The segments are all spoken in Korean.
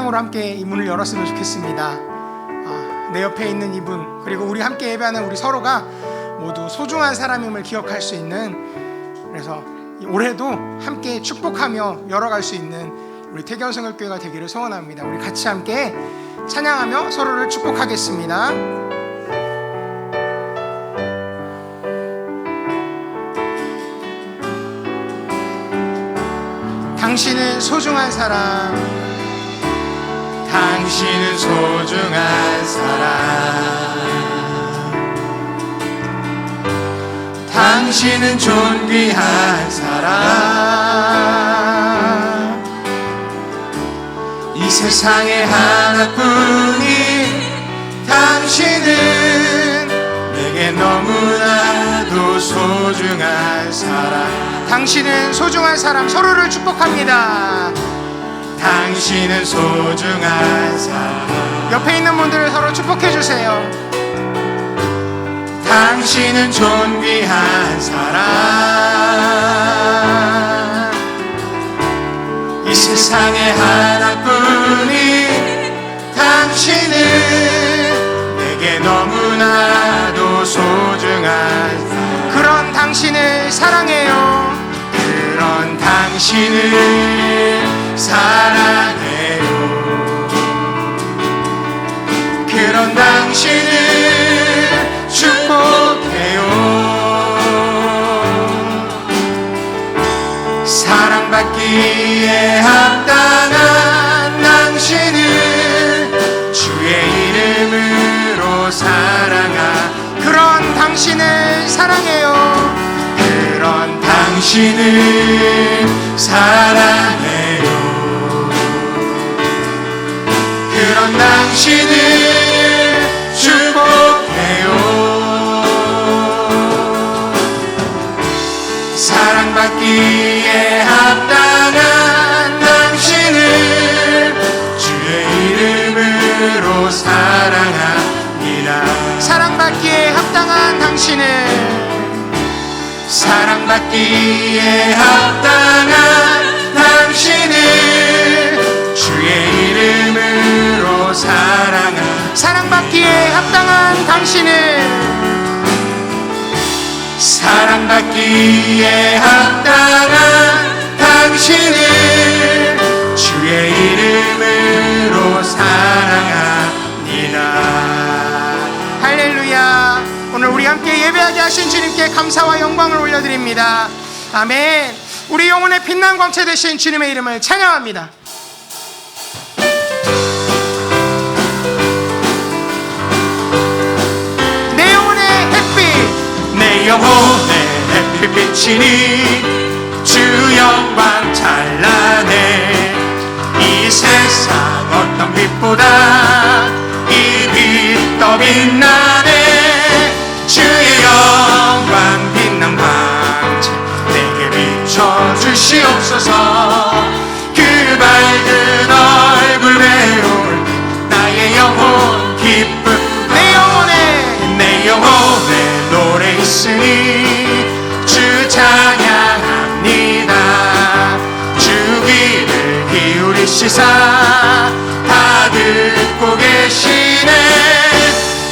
찬양으로 함께 이 문을 열었으면 좋겠습니다. 내 옆에 있는 이분, 그리고 우리 함께 예배하는 우리 서로가 모두 소중한 사람임을 기억할 수 있는, 그래서 올해도 함께 축복하며 열어갈 수 있는 우리 태교성결교회가 되기를 소원합니다. 우리 같이 함께 찬양하며 서로를 축복하겠습니다. 당신은 소중한 사람, 당신은 소중한 사람, 당신은 존귀한 사람, 이 세상에 하나뿐인 당신은 내게 너무나도 소중한 사람. 당신은 소중한 사람, 서로를 축복합니다. 당신은 소중한 사람, 옆에 있는 분들을 서로 축복해 주세요. 당신은 존귀한 사람, 이 세상에 하나뿐인 당신은 내게 너무나도 소중한 사람. 그런 당신을 사랑해요. 그런 당신을 사랑해요. 그런 당신을 축복해요. 사랑받기에 합당한 당신을 주의 이름으로 사랑하. 그런 당신을 사랑해요. 그런 당신을 사랑해요. 그런 당신을 축복해요. 사랑받기에 합당한 당신을 주의 이름으로 사랑합니다. 사랑받기에 합당한 당신을, 사랑받기에 합당한 당신을 주의 이름으로 사랑하. 사랑받기에 합당한 당신을, 사랑받기에 합당한 당신을 주의 이름으로 사랑합니다. 할렐루야. 오늘 우리 함께 예배하게 하신 주님께 감사와 영광을 올려드립니다. 아멘. 우리 영혼의 빛난 광채 되신 주님의 이름을 찬양합니다. 내 영혼의 햇빛, 내 영혼의 햇빛이니 주 영광 찬란해. 이 세상 어떤 빛보다 이 빛 더 빛나네. 주의 영광 빛난 광채 내게 비춰주시옵소서. 그 밝은 얼굴 배울 나의 영혼 기쁨. 내 영혼에 노래 있으니 주 찬양합니다. 주 귀를 기울이시사 다 듣고 계시네.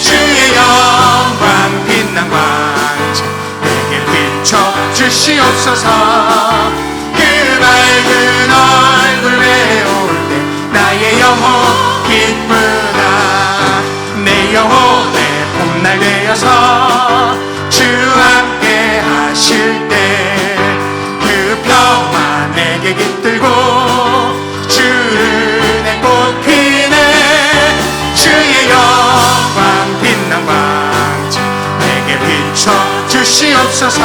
주의 영광 빛난 광채 내게 비춰주시옵소서. 그 밝은 얼굴 배울 때 나의 영혼 기쁘다. 내 영혼의 봄날 되어서 주 함께 하실 때 그 평화 내게 깃들고 주 은혜 꽃 피네. 주의 영광 빛난 광채 내게 비춰주시옵소서.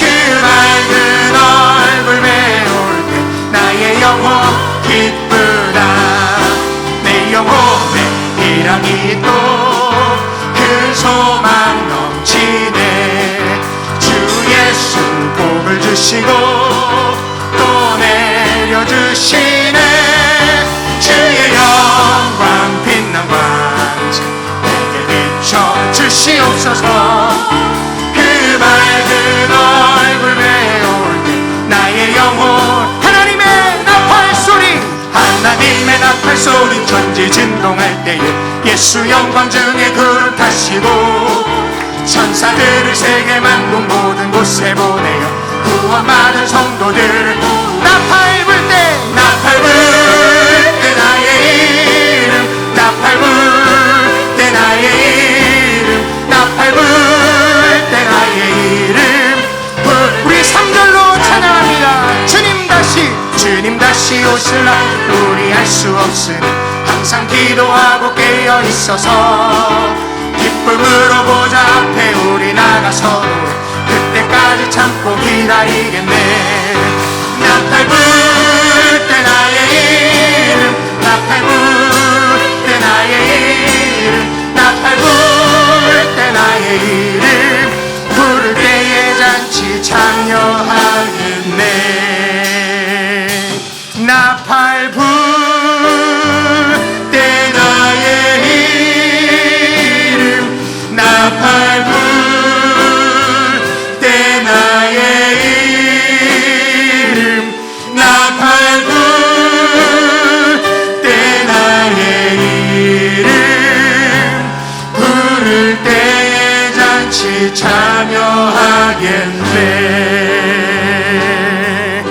그 밝은 얼굴 배울 때 나의 영혼 기쁘다. 내 영혼에 희락이 또 큰 소망 넘치네. 주 예수 복을 주시고 또 내려주시네. 주의 영광 빛난 광채 내게 비춰주시옵소서. 그 밝은 얼굴 배울 때 나의 영혼 하나님의 나팔 소리, 하나님의 나팔 소리 천지 진동할 때에 예수 영광 중에 그룹 타시고 천사들을 세계 만국 모든 곳에 보내어 구원받은 성도들 나팔 불 때 나의 이름 나팔 불 때 나의 이름 나팔 불 때 나의 이름 우리 3절로 찬양합니다. 주님 다시 오실 날 우리 알 수 없으니 항상 기도하고 깨어 있어서 기쁨으로 보좌 앞에 우리 나가서 그때까지 참고 기다리겠네. 나팔 불 때 나의 이름 나팔 불 때 나의 이름 나팔 불 때 나의 이름 부를 때의 잔치 참여하겠네. 나팔 불 때 나의 이름 나팔 불 때 나의 이름 나팔 불 때 나의 이름 부를 때의 잔치 참여하겠네.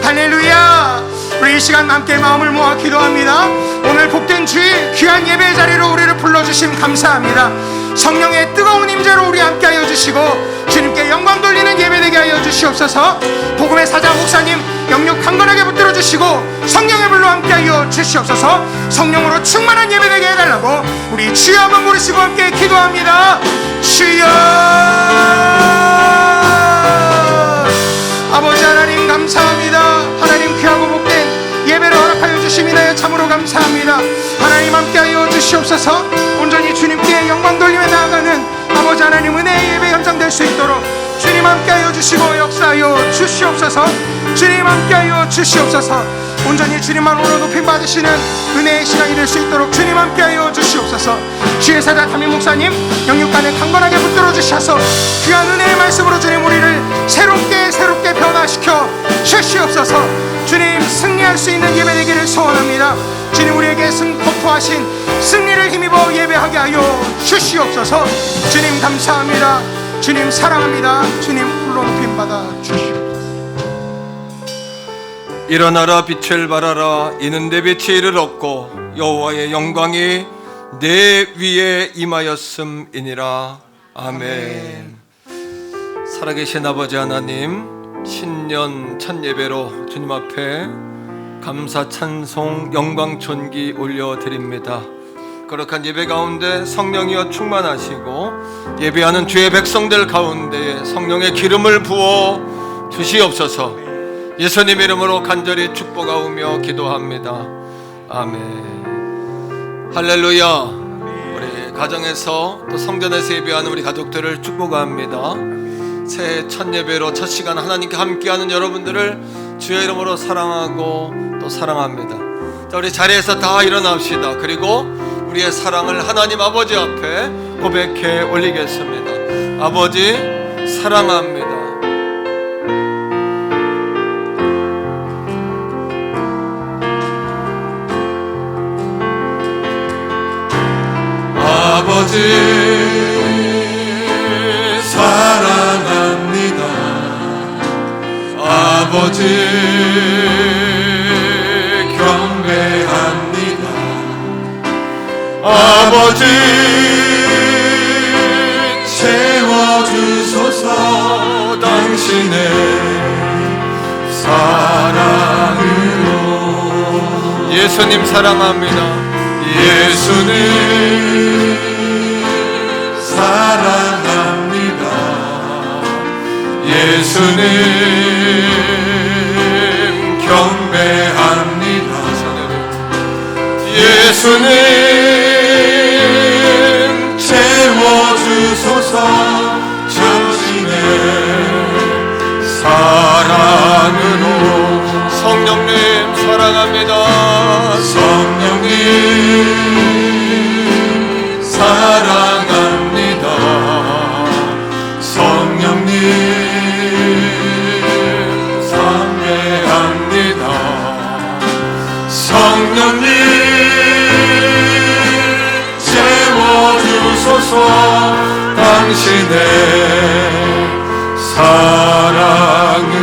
할렐루야. 우리 이 시간 함께 마음을 모아 기도합니다. 오늘 복된 주일 귀한 예배 자리로 우리를 불러주심 감사합니다. 성령의 뜨거운 임재로 우리 함께하여 주시고 주님께 영광 돌리는 예배되게 하여 주시옵소서. 복음의 사장 목사님 영육 강건하게 붙들어 주시고 성령의 불로 함께하여 주시옵소서. 성령으로 충만한 예배되게 해달라고 우리 주여 한번 부르시고 함께 기도합니다. 주여. 아버지 하나님 감사합니다. 하나님 귀하고 복된 예배를 허락하여 주심이나요 참으로 감사합니다. 하나님 함께하여 주시옵소서. 온전히 주님께 영광 돌리며 나아가는 아버지 하나님 은혜의 예배 현장 될 수 있도록 주님 함께하여 주시고 역사하여 주시옵소서. 주님 함께하여 주시옵소서. 온전히 주님만으로 높임 받으시는 은혜의 시간이 될 수 있도록 주님 함께하여 주시옵소서. 주의 사자 담임 목사님 영육간에 강건하게 붙들어 주셔서 귀한 은혜의 말씀으로 주님 우리를 새롭게 변화시켜 주시옵소서. 주님 승리할 수 있는 예배 되기를 소원합니다. 주님 우리에게 선포하신 승리를 힘입어 예배하게 하여 주시옵소서. 주님 감사합니다. 주님 사랑합니다. 주님 홀로 높임 받아 주시옵소서. 일어나라 빛을 발하라 이는 내 빛이 이를 얻고 여호와의 영광이 내 위에 임하였음이니라. 아멘. 살아계신 아버지 하나님, 신년 첫 예배로 주님 앞에 감사 찬송 영광 존귀 올려드립니다. 거룩한 예배 가운데 성령이여 충만하시고 예배하는 주의 백성들 가운데 성령의 기름을 부어 주시옵소서. 예수님 이름으로 간절히 축복하오며 기도합니다. 아멘. 할렐루야. 우리 가정에서 또 성전에서 예배하는 우리 가족들을 축복합니다. 새해 첫 예배로 첫 시간 하나님께 함께하는 여러분들을 주의 이름으로 사랑하고 또 사랑합니다. 자, 우리 자리에서 다 일어납시다. 그리고 우리의 사랑을 하나님 아버지 앞에 고백해 올리겠습니다. 아버지 사랑합니다. 아버지 사랑합니다. 아버지 경배합니다. 아버지 채워주소서. 당신의 사랑으로. 예수님 사랑합니다. 예수님 사랑합니다. 예수님 경배합니다. 예수님 채워주소서. 당신의 사랑으로. 성령님 사랑합니다. 성령님 사랑합니다. 성령님 상배합니다. 성령님 주옵소서. 당신의 사랑으로.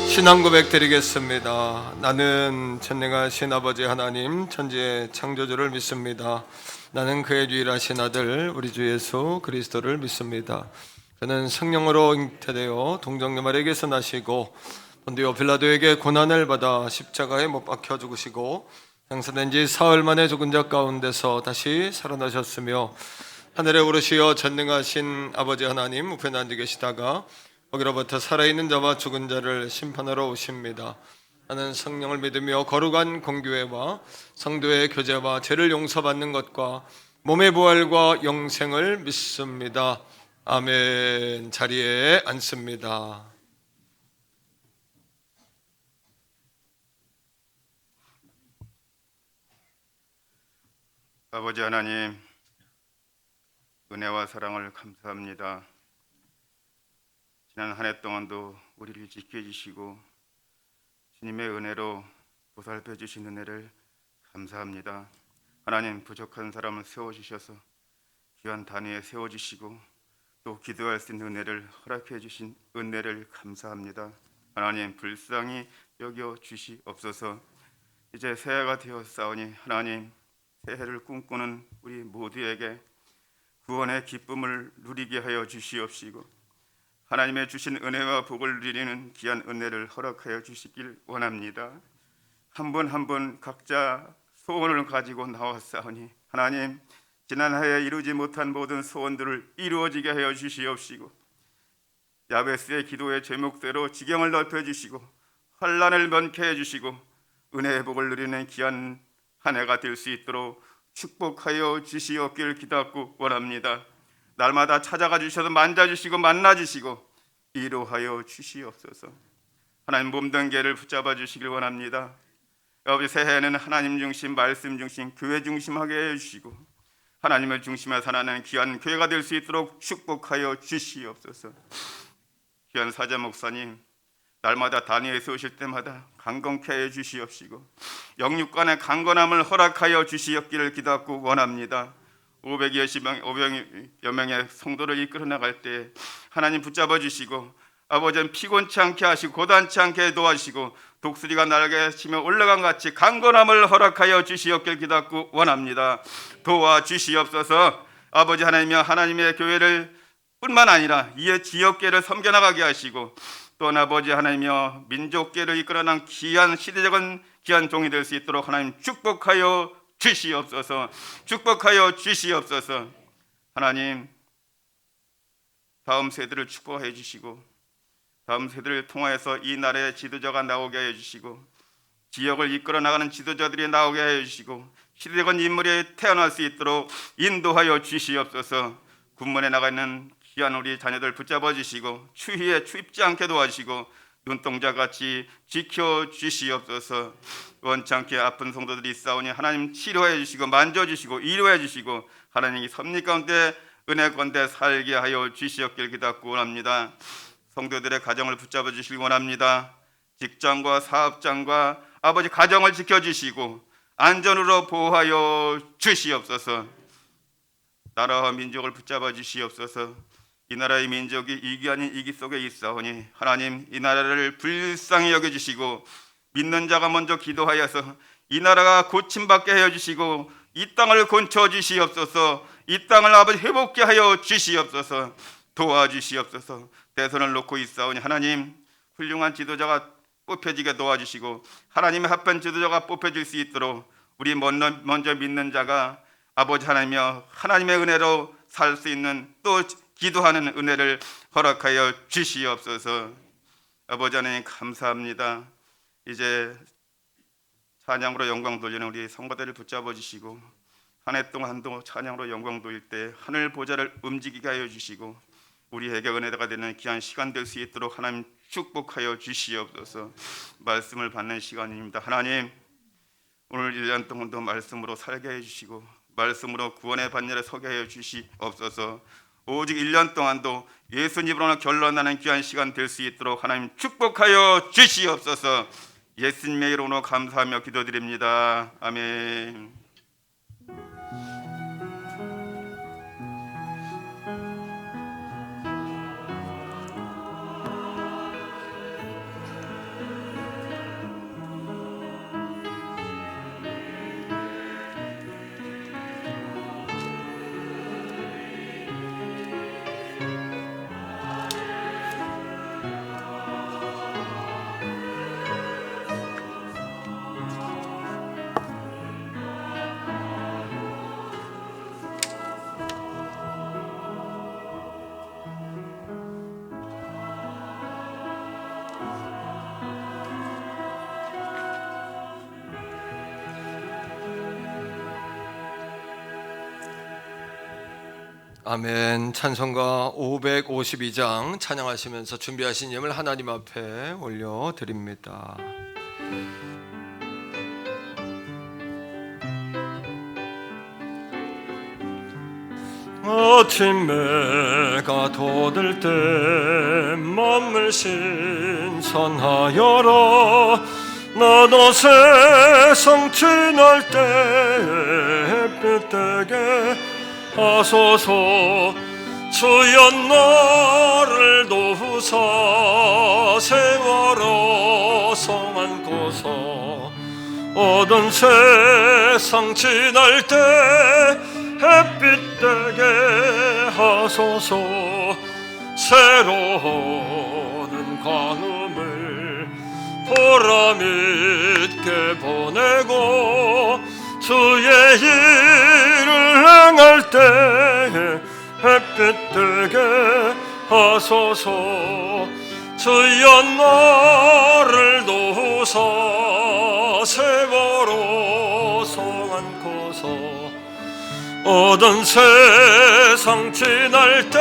신앙 고백 드리겠습니다. 나는 전능하신 아버지 하나님 천지의 창조주를 믿습니다. 나는 그의 유일하신 아들 우리 주 예수 그리스도를 믿습니다. 그는 성령으로 잉태되어 동정녀 마리아에게서 나시고 본디오 빌라도에게 고난을 받아 십자가에 못 박혀 죽으시고 장사된 지 사흘 만에 죽은 자 가운데서 다시 살아나셨으며 하늘에 오르시어 전능하신 아버지 하나님 우편에 앉아 계시다가 거기로부터 살아있는 자와 죽은 자를 심판하러 오십니다. 나는 성령을 믿으며 거룩한 공교회와 성도의 교제와 죄를 용서받는 것과 몸의 부활과 영생을 믿습니다. 아멘. 자리에 앉습니다. 아버지 하나님, 은혜와 사랑을 감사합니다. 지난 한 해 동안도 우리를 지켜주시고 주님의 은혜로 보살펴 주신 은혜를 감사합니다. 하나님, 부족한 사람을 세워주셔서 귀한 단위에 세워주시고 또 기도할 수 있는 은혜를 허락해 주신 은혜를 감사합니다. 하나님, 불쌍히 여겨 주시옵소서. 이제 새해가 되었사오니 하나님, 새해를 꿈꾸는 우리 모두에게 구원의 기쁨을 누리게 하여 주시옵시고 하나님의 주신 은혜와 복을 누리는 귀한 은혜를 허락하여 주시길 원합니다. 한 분 한 분 각자 소원을 가지고 나왔사오니 하나님, 지난 해에 이루지 못한 모든 소원들을 이루어지게 하여 주시옵시고 야베스의 기도의 제목대로 지경을 넓혀주시고 환난을 면케 해주시고 은혜의 복을 누리는 귀한 한 해가 될 수 있도록 축복하여 주시옵길 기도하고 원합니다. 날마다 찾아가 주셔서 만져주시고 만나주시고 위로하여 주시옵소서. 하나님, 몸된 개를 붙잡아 주시길 원합니다. 아버지, 새해에는 하나님 중심, 말씀 중심, 교회 중심하게 해주시고 하나님을 중심에 살아가는 귀한 교회가 될 수 있도록 축복하여 주시옵소서. 귀한 사자 목사님, 날마다 단위에 세우실 때마다 강건케 해 주시옵시고 영육간의 강건함을 허락하여 주시옵기를 기도하고 원합니다. 500여 명의 성도를 이끌어 나갈 때 하나님 붙잡아 주시고 아버지는 피곤치 않게 하시고 고단치 않게 도와주시고 독수리가 날개 치며 올라간 같이 강건함을 허락하여 주시옵기를 기도하고 원합니다. 도와주시옵소서. 아버지 하나님이여, 하나님의 교회를 뿐만 아니라 이에 지역계를 섬겨나가게 하시고 또한 아버지 하나님이여, 민족계를 이끌어난 귀한 시대적인 귀한 종이 될 수 있도록 하나님 축복하여 주시옵소서. 축복하여 주시옵소서. 하나님, 다음 세대를 축복해 주시고 다음 세대를 통하여서 이 나라의 지도자가 나오게 해 주시고 지역을 이끌어 나가는 지도자들이 나오게 해 주시고 시대적인 인물이 태어날 수 있도록 인도하여 주시옵소서. 군문에 나가 있는 귀한 우리 자녀들 붙잡아 주시고 추위에 춥지 않게 도와주시고 눈동자같이 지켜주시옵소서. 원찮게 아픈 성도들이 있사오니 하나님 치료해 주시고 만져주시고 위로해 주시고 하나님이 섭리 가운데 은혜 가운데 살게 하여 주시옵길 기도하고 원합니다. 성도들의 가정을 붙잡아 주시길 원합니다. 직장과 사업장과 아버지 가정을 지켜주시고 안전으로 보호하여 주시옵소서. 나라와 민족을 붙잡아 주시옵소서. 이 나라의 민족이 이기 아닌 이기 속에 있사오니 하나님, 이 나라를 불쌍히 여겨주시고 믿는 자가 먼저 기도하여서 이 나라가 고침받게 하여 주시고 이 땅을 건쳐 주시옵소서. 이 땅을 아버지 회복케 하여 주시옵소서. 도와주시옵소서. 대선을 놓고 있사오니 하나님, 훌륭한 지도자가 뽑혀지게 도와주시고 하나님의 합한 지도자가 뽑혀질 수 있도록 우리 먼저 믿는 자가 아버지 하나님이여, 하나님의 은혜로 살 수 있는 또 기도하는 은혜를 허락하여 주시옵소서. 아버지 하나님 감사합니다. 이제 찬양으로 영광 돌리는 우리 성도들을 붙잡아 주시고 한 해 동안도 찬양으로 영광 돌릴 때 하늘 보좌를 움직이게 하여 주시고 우리에게 은혜가 되는 귀한 시간 될 수 있도록 하나님 축복하여 주시옵소서. 말씀을 받는 시간입니다. 하나님, 오늘 1년 동안도 말씀으로 살게 해주시고 말씀으로 구원의 반열에 서게 하여 주시옵소서. 오직 1년 동안도 예수님으로 결론나는 귀한 시간 될 수 있도록 하나님 축복하여 주시옵소서. 예수님의 이름으로 감사하며 기도드립니다. 아멘. 아멘. 찬송가 552장 찬양하시면서 준비하신 예물 하나님 앞에 올려드립니다. 아침 해가 돋을 때 맘을 신선하여라. 나도 세상 지날 때 햇빛 되게 하소서. 주여 나를 도우사 세월호 성 안고서 어두운 세상 지날 때 햇빛 되게 하소서. 새로운 관음을 보람 있게 보내고 주의 일을 행할 때 햇빛 되게 하소서. 주여 나를 도우사 세월호 성 안고서 어두운 세상 지날 때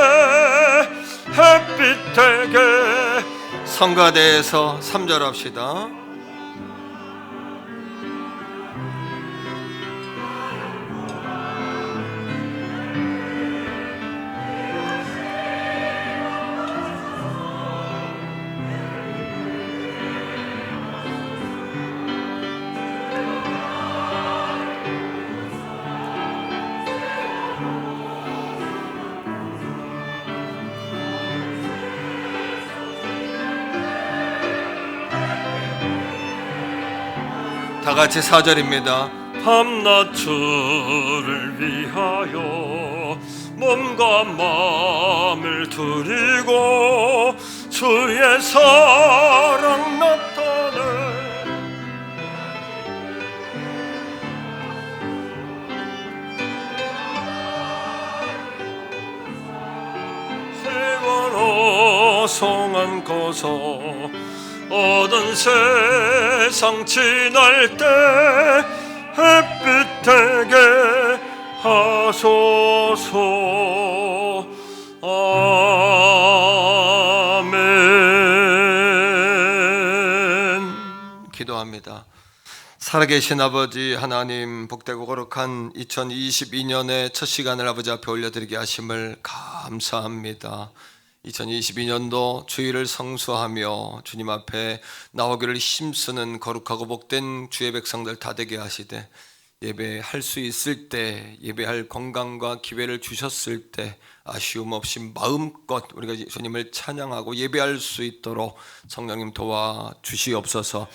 햇빛 되게. 성가대에서 3절 합시다. 다 같이 4절입니다. 밤낮 주를 위하여 몸과 마음을 드리고 주의 사랑 나타내 세월호 성 안고서 어두운 세상 지날 때 햇빛 되게 하소서. 아멘. 기도합니다. 살아계신 아버지 하나님, 복되고 거룩한 2022년의 첫 시간을 아버지 앞에 올려드리게 하심을 감사합니다. 2022년도 주일을 성수하며 주님 앞에 나오기를 힘쓰는 거룩하고 복된 주의 백성들 다 되게 하시되, 예배할 수 있을 때 예배할 건강과 기회를 주셨을 때 아쉬움 없이 마음껏 우리가 주님을 찬양하고 예배할 수 있도록 성령님 도와주시옵소서.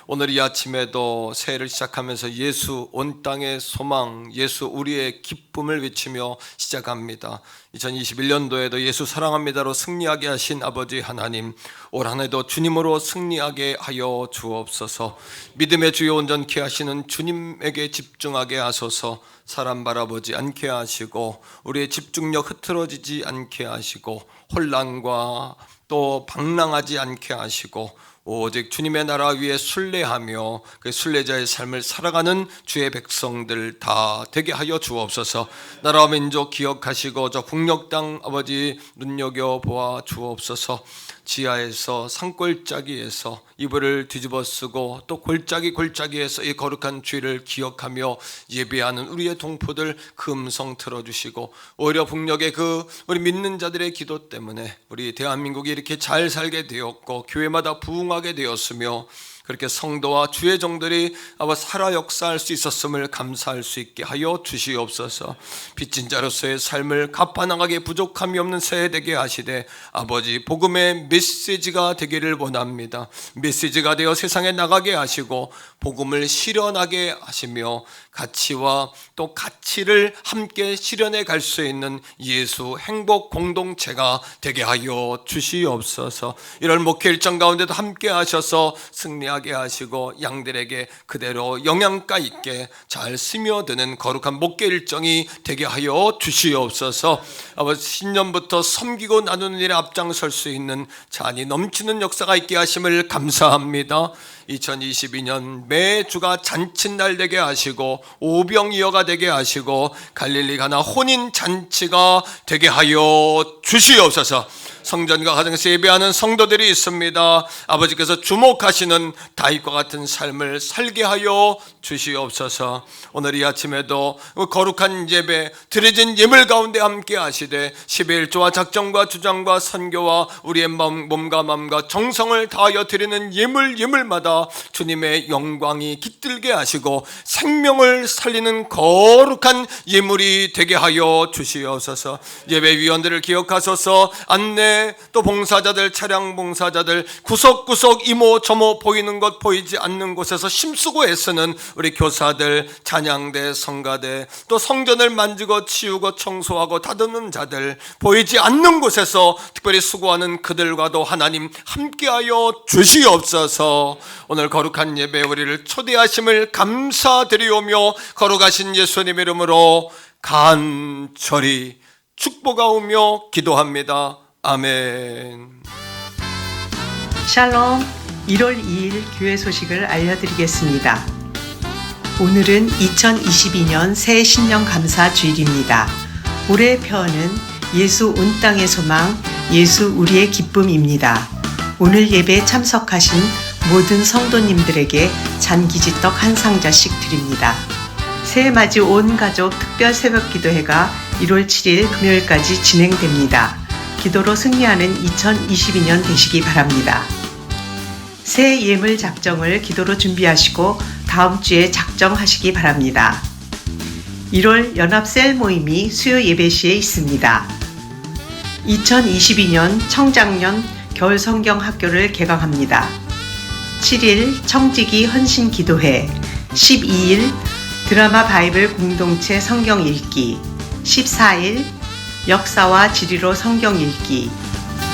오늘 이 아침에도 새해를 시작하면서 예수 온 땅의 소망, 예수 우리의 기쁨을 외치며 시작합니다. 2021년도에도 예수 사랑합니다로 승리하게 하신 아버지 하나님, 올 한 해도 주님으로 승리하게 하여 주옵소서. 믿음의 주요 온전케 하시는 주님에게 집중하게 하소서. 사람 바라보지 않게 하시고 우리의 집중력 흐트러지지 않게 하시고 혼란과 또 방랑하지 않게 하시고 오직 주님의 나라 위에 순례하며 그 순례자의 삶을 살아가는 주의 백성들 다 되게 하여 주옵소서. 나라와 민족 기억하시고 저 북녘 땅 아버지 눈여겨보아 주옵소서. 지하에서 산골짜기에서 이불을 뒤집어 쓰고 또 골짜기에서 이 거룩한 주의를 기억하며 예배하는 우리의 동포들 그 음성 들어주시고, 오히려 북녘의 그 우리 믿는 자들의 기도 때문에 우리 대한민국이 이렇게 잘 살게 되었고 교회마다 부흥하게 되었으며 그렇게 성도와 주의 종들이 살아 역사할 수 있었음을 감사할 수 있게 하여 주시옵소서. 빚진 자로서의 삶을 갚아나가게 부족함이 없는 새해 되게 하시되 아버지 복음의 메시지가 되기를 원합니다. 메시지가 되어 세상에 나가게 하시고 복음을 실현하게 하시며 가치와 또 가치를 함께 실현해 갈 수 있는 예수 행복 공동체가 되게 하여 주시옵소서. 이런 목회 일정 가운데도 함께 하셔서 승리하게 하시고 양들에게 그대로 영양가 있게 잘 스며드는 거룩한 목회 일정이 되게 하여 주시옵소서. 아버지 신년부터 섬기고 나누는 일에 앞장설 수 있는 잔이 넘치는 역사가 있게 하심을 감사합니다. 2022년 매주가 잔칫날 되게 하시고 오병이어가 되게 하시고 갈릴리 가나 혼인 잔치가 되게 하여 주시옵소서. 성전과 가정에서 예배하는 성도들이 있습니다. 아버지께서 주목하시는 다윗과 같은 삶을 살게 하여 주시옵소서. 오늘 이 아침에도 거룩한 예배 드려진 예물 가운데 함께 하시되 11조와 작정과 주장과 선교와 우리의 몸과 마음과 정성을 다하여 드리는 예물마다 주님의 영광이 깃들게 하시고 생명을 살리는 거룩한 예물이 되게 하여 주시옵소서. 예배위원들을 기억하소서. 안내 또 봉사자들, 차량 봉사자들, 구석구석 이모 저모 보이는 것 보이지 않는 곳에서 힘쓰고 애쓰는 우리 교사들, 찬양대, 성가대, 또 성전을 만지고 치우고 청소하고 다듬는 자들, 보이지 않는 곳에서 특별히 수고하는 그들과도 하나님 함께하여 주시옵소서. 오늘 거룩한 예배에 우리를 초대하심을 감사드리오며 거룩하신 예수님 이름으로 간절히 축복하오며 기도합니다. 아멘. 샬롬. 1월 2일 교회 소식을 알려드리겠습니다. 오늘은 2022년 새 신년 감사 주일입니다. 올해의 표어는 예수 온 땅의 소망, 예수 우리의 기쁨입니다. 오늘 예배에 참석하신 모든 성도님들에게 잔기지떡 한 상자씩 드립니다. 새해 맞이 온 가족 특별 새벽 기도회가 1월 7일 금요일까지 진행됩니다. 기도로 승리하는 2022년 되시기 바랍니다. 새해 예물 작정을 기도로 준비하시고 다음 주에 작정하시기 바랍니다. 1월 연합 셀 모임이 수요 예배 시에 있습니다. 2022년 청작년 겨울 성경 학교를 개강합니다. 7일 청지기 헌신 기도회, 12일 드라마 바이블 공동체 성경 읽기, 14일 역사와 지리로 성경 읽기,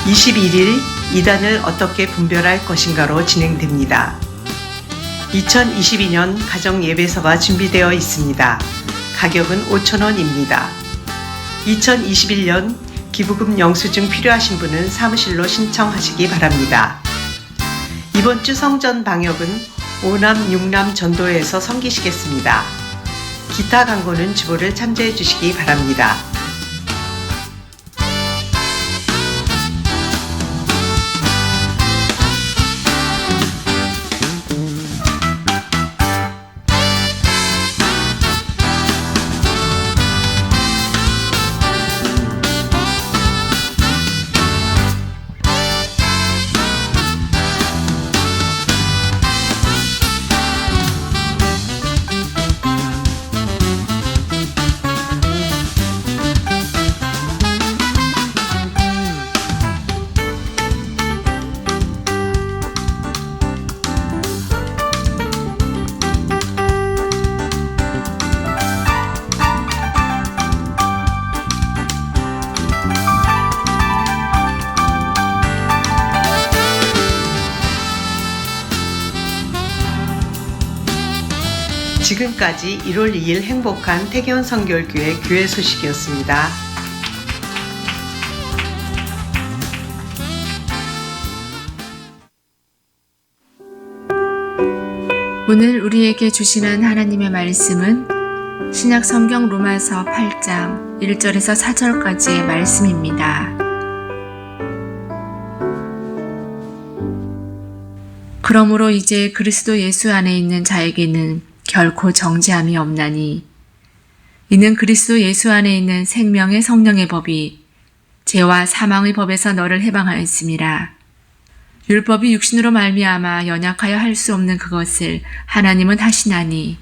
21일 이단을 어떻게 분별할 것인가로 진행됩니다. 2022년 가정 예배서가 준비되어 있습니다. 가격은 5,000원입니다. 2021년 기부금 영수증 필요하신 분은 사무실로 신청하시기 바랍니다. 이번 주 성전 방역은 5남 6남 전도회에서 섬기시겠습니다. 기타 광고는 주보를 참조해 주시기 바랍니다. 지금까지 1월 2일 행복한 태계원 성결교회 교회 소식이었습니다. 오늘 우리에게 주시는 하나님의 말씀은 신약 성경 로마서 8장 1절에서 4절까지의 말씀입니다. 그러므로 이제 그리스도 예수 안에 있는 자에게는 결코 정죄함이 없나니 이는 그리스도 예수 안에 있는 생명의 성령의 법이 죄와 사망의 법에서 너를 해방하였음이라. 율법이 육신으로 말미암아 연약하여 할 수 없는 그것을 하나님은 하시나니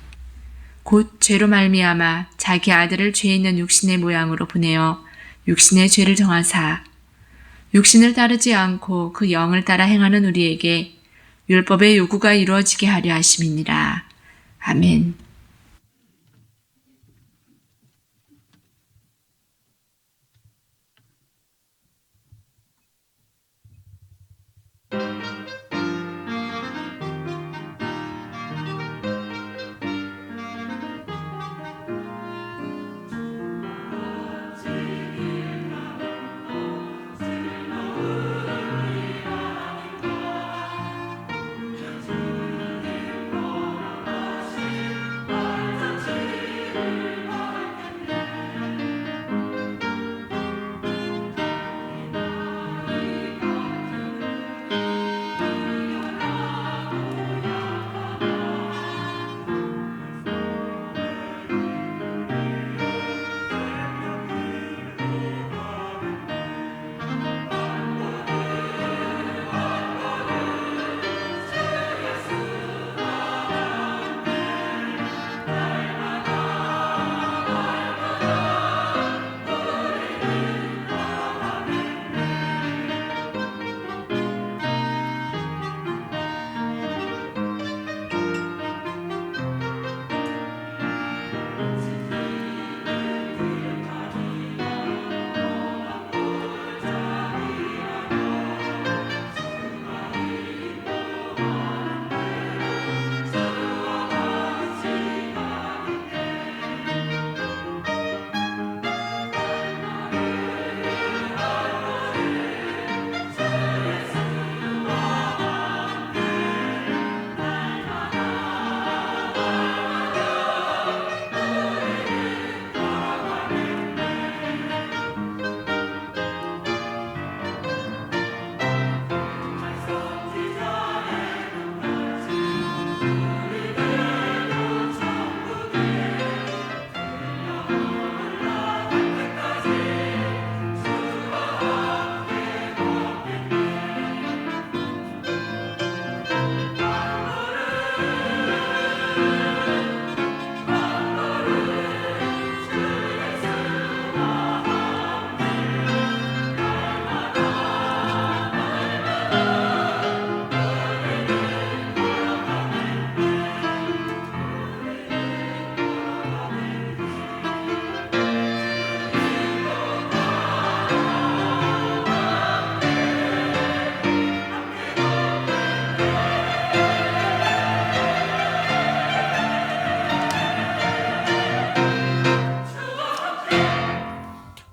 곧 죄로 말미암아 자기 아들을 죄 있는 육신의 모양으로 보내어 육신의 죄를 정하사 육신을 따르지 않고 그 영을 따라 행하는 우리에게 율법의 요구가 이루어지게 하려 하심이니라. 아멘.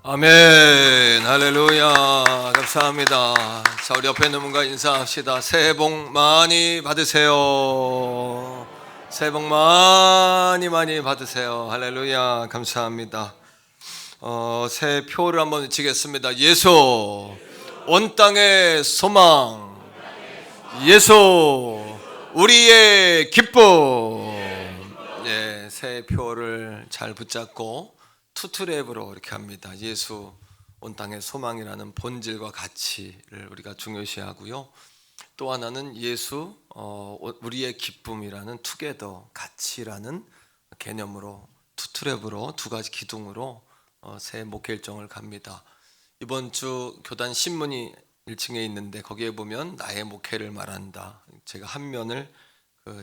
아멘. 할렐루야. 감사합니다. 자, 우리 옆에 있는 분과 인사합시다. 새해 복 많이 받으세요. 새해 복 많이 받으세요. 할렐루야. 감사합니다. 새 표를 한번 외치겠습니다. 예수 온 땅의 소망, 예수 우리의 기쁨. 예, 새 표를 잘 붙잡고 투트랩으로 이렇게 합니다. 예수 온 땅의 소망이라는 본질과 가치를 우리가 중요시하고요. 또 하나는 예수 우리의 기쁨이라는 투게더 가치라는 개념으로 투트랩으로 두 가지 기둥으로 새 목회 일정을 갑니다. 이번 주 교단 신문이 1층에 있는데 거기에 보면 나의 목회를 말한다. 제가 한 면을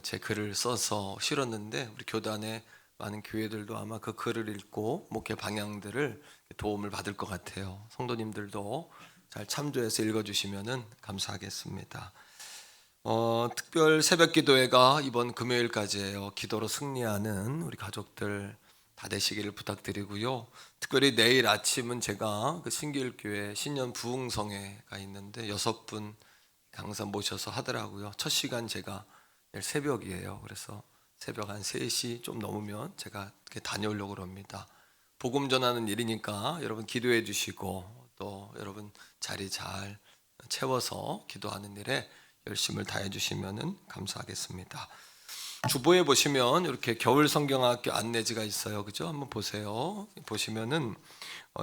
제 글을 써서 실었는데 우리 교단의 많은 교회들도 아마 그 글을 읽고 목회 방향들을 도움을 받을 것 같아요. 성도님들도 잘 참조해서 읽어주시면 감사하겠습니다. 특별 새벽기도회가 이번 금요일까지예요. 기도로 승리하는 우리 가족들 다 되시기를 부탁드리고요. 특별히 내일 아침은 제가 그 신길교회 신년 부흥성회가 있는데 6분 강사 모셔서 하더라고요. 첫 시간 제가 내일 새벽이에요. 그래서 새벽 한 3시 좀 넘으면 제가 다녀오려고 합니다. 복음 전하는 일이니까 여러분 기도해 주시고 또 여러분 자리 잘 채워서 기도하는 일에 열심을 다해 주시면 감사하겠습니다. 주보에 보시면 이렇게 겨울 성경학교 안내지가 있어요. 그죠? 한번 보세요. 보시면은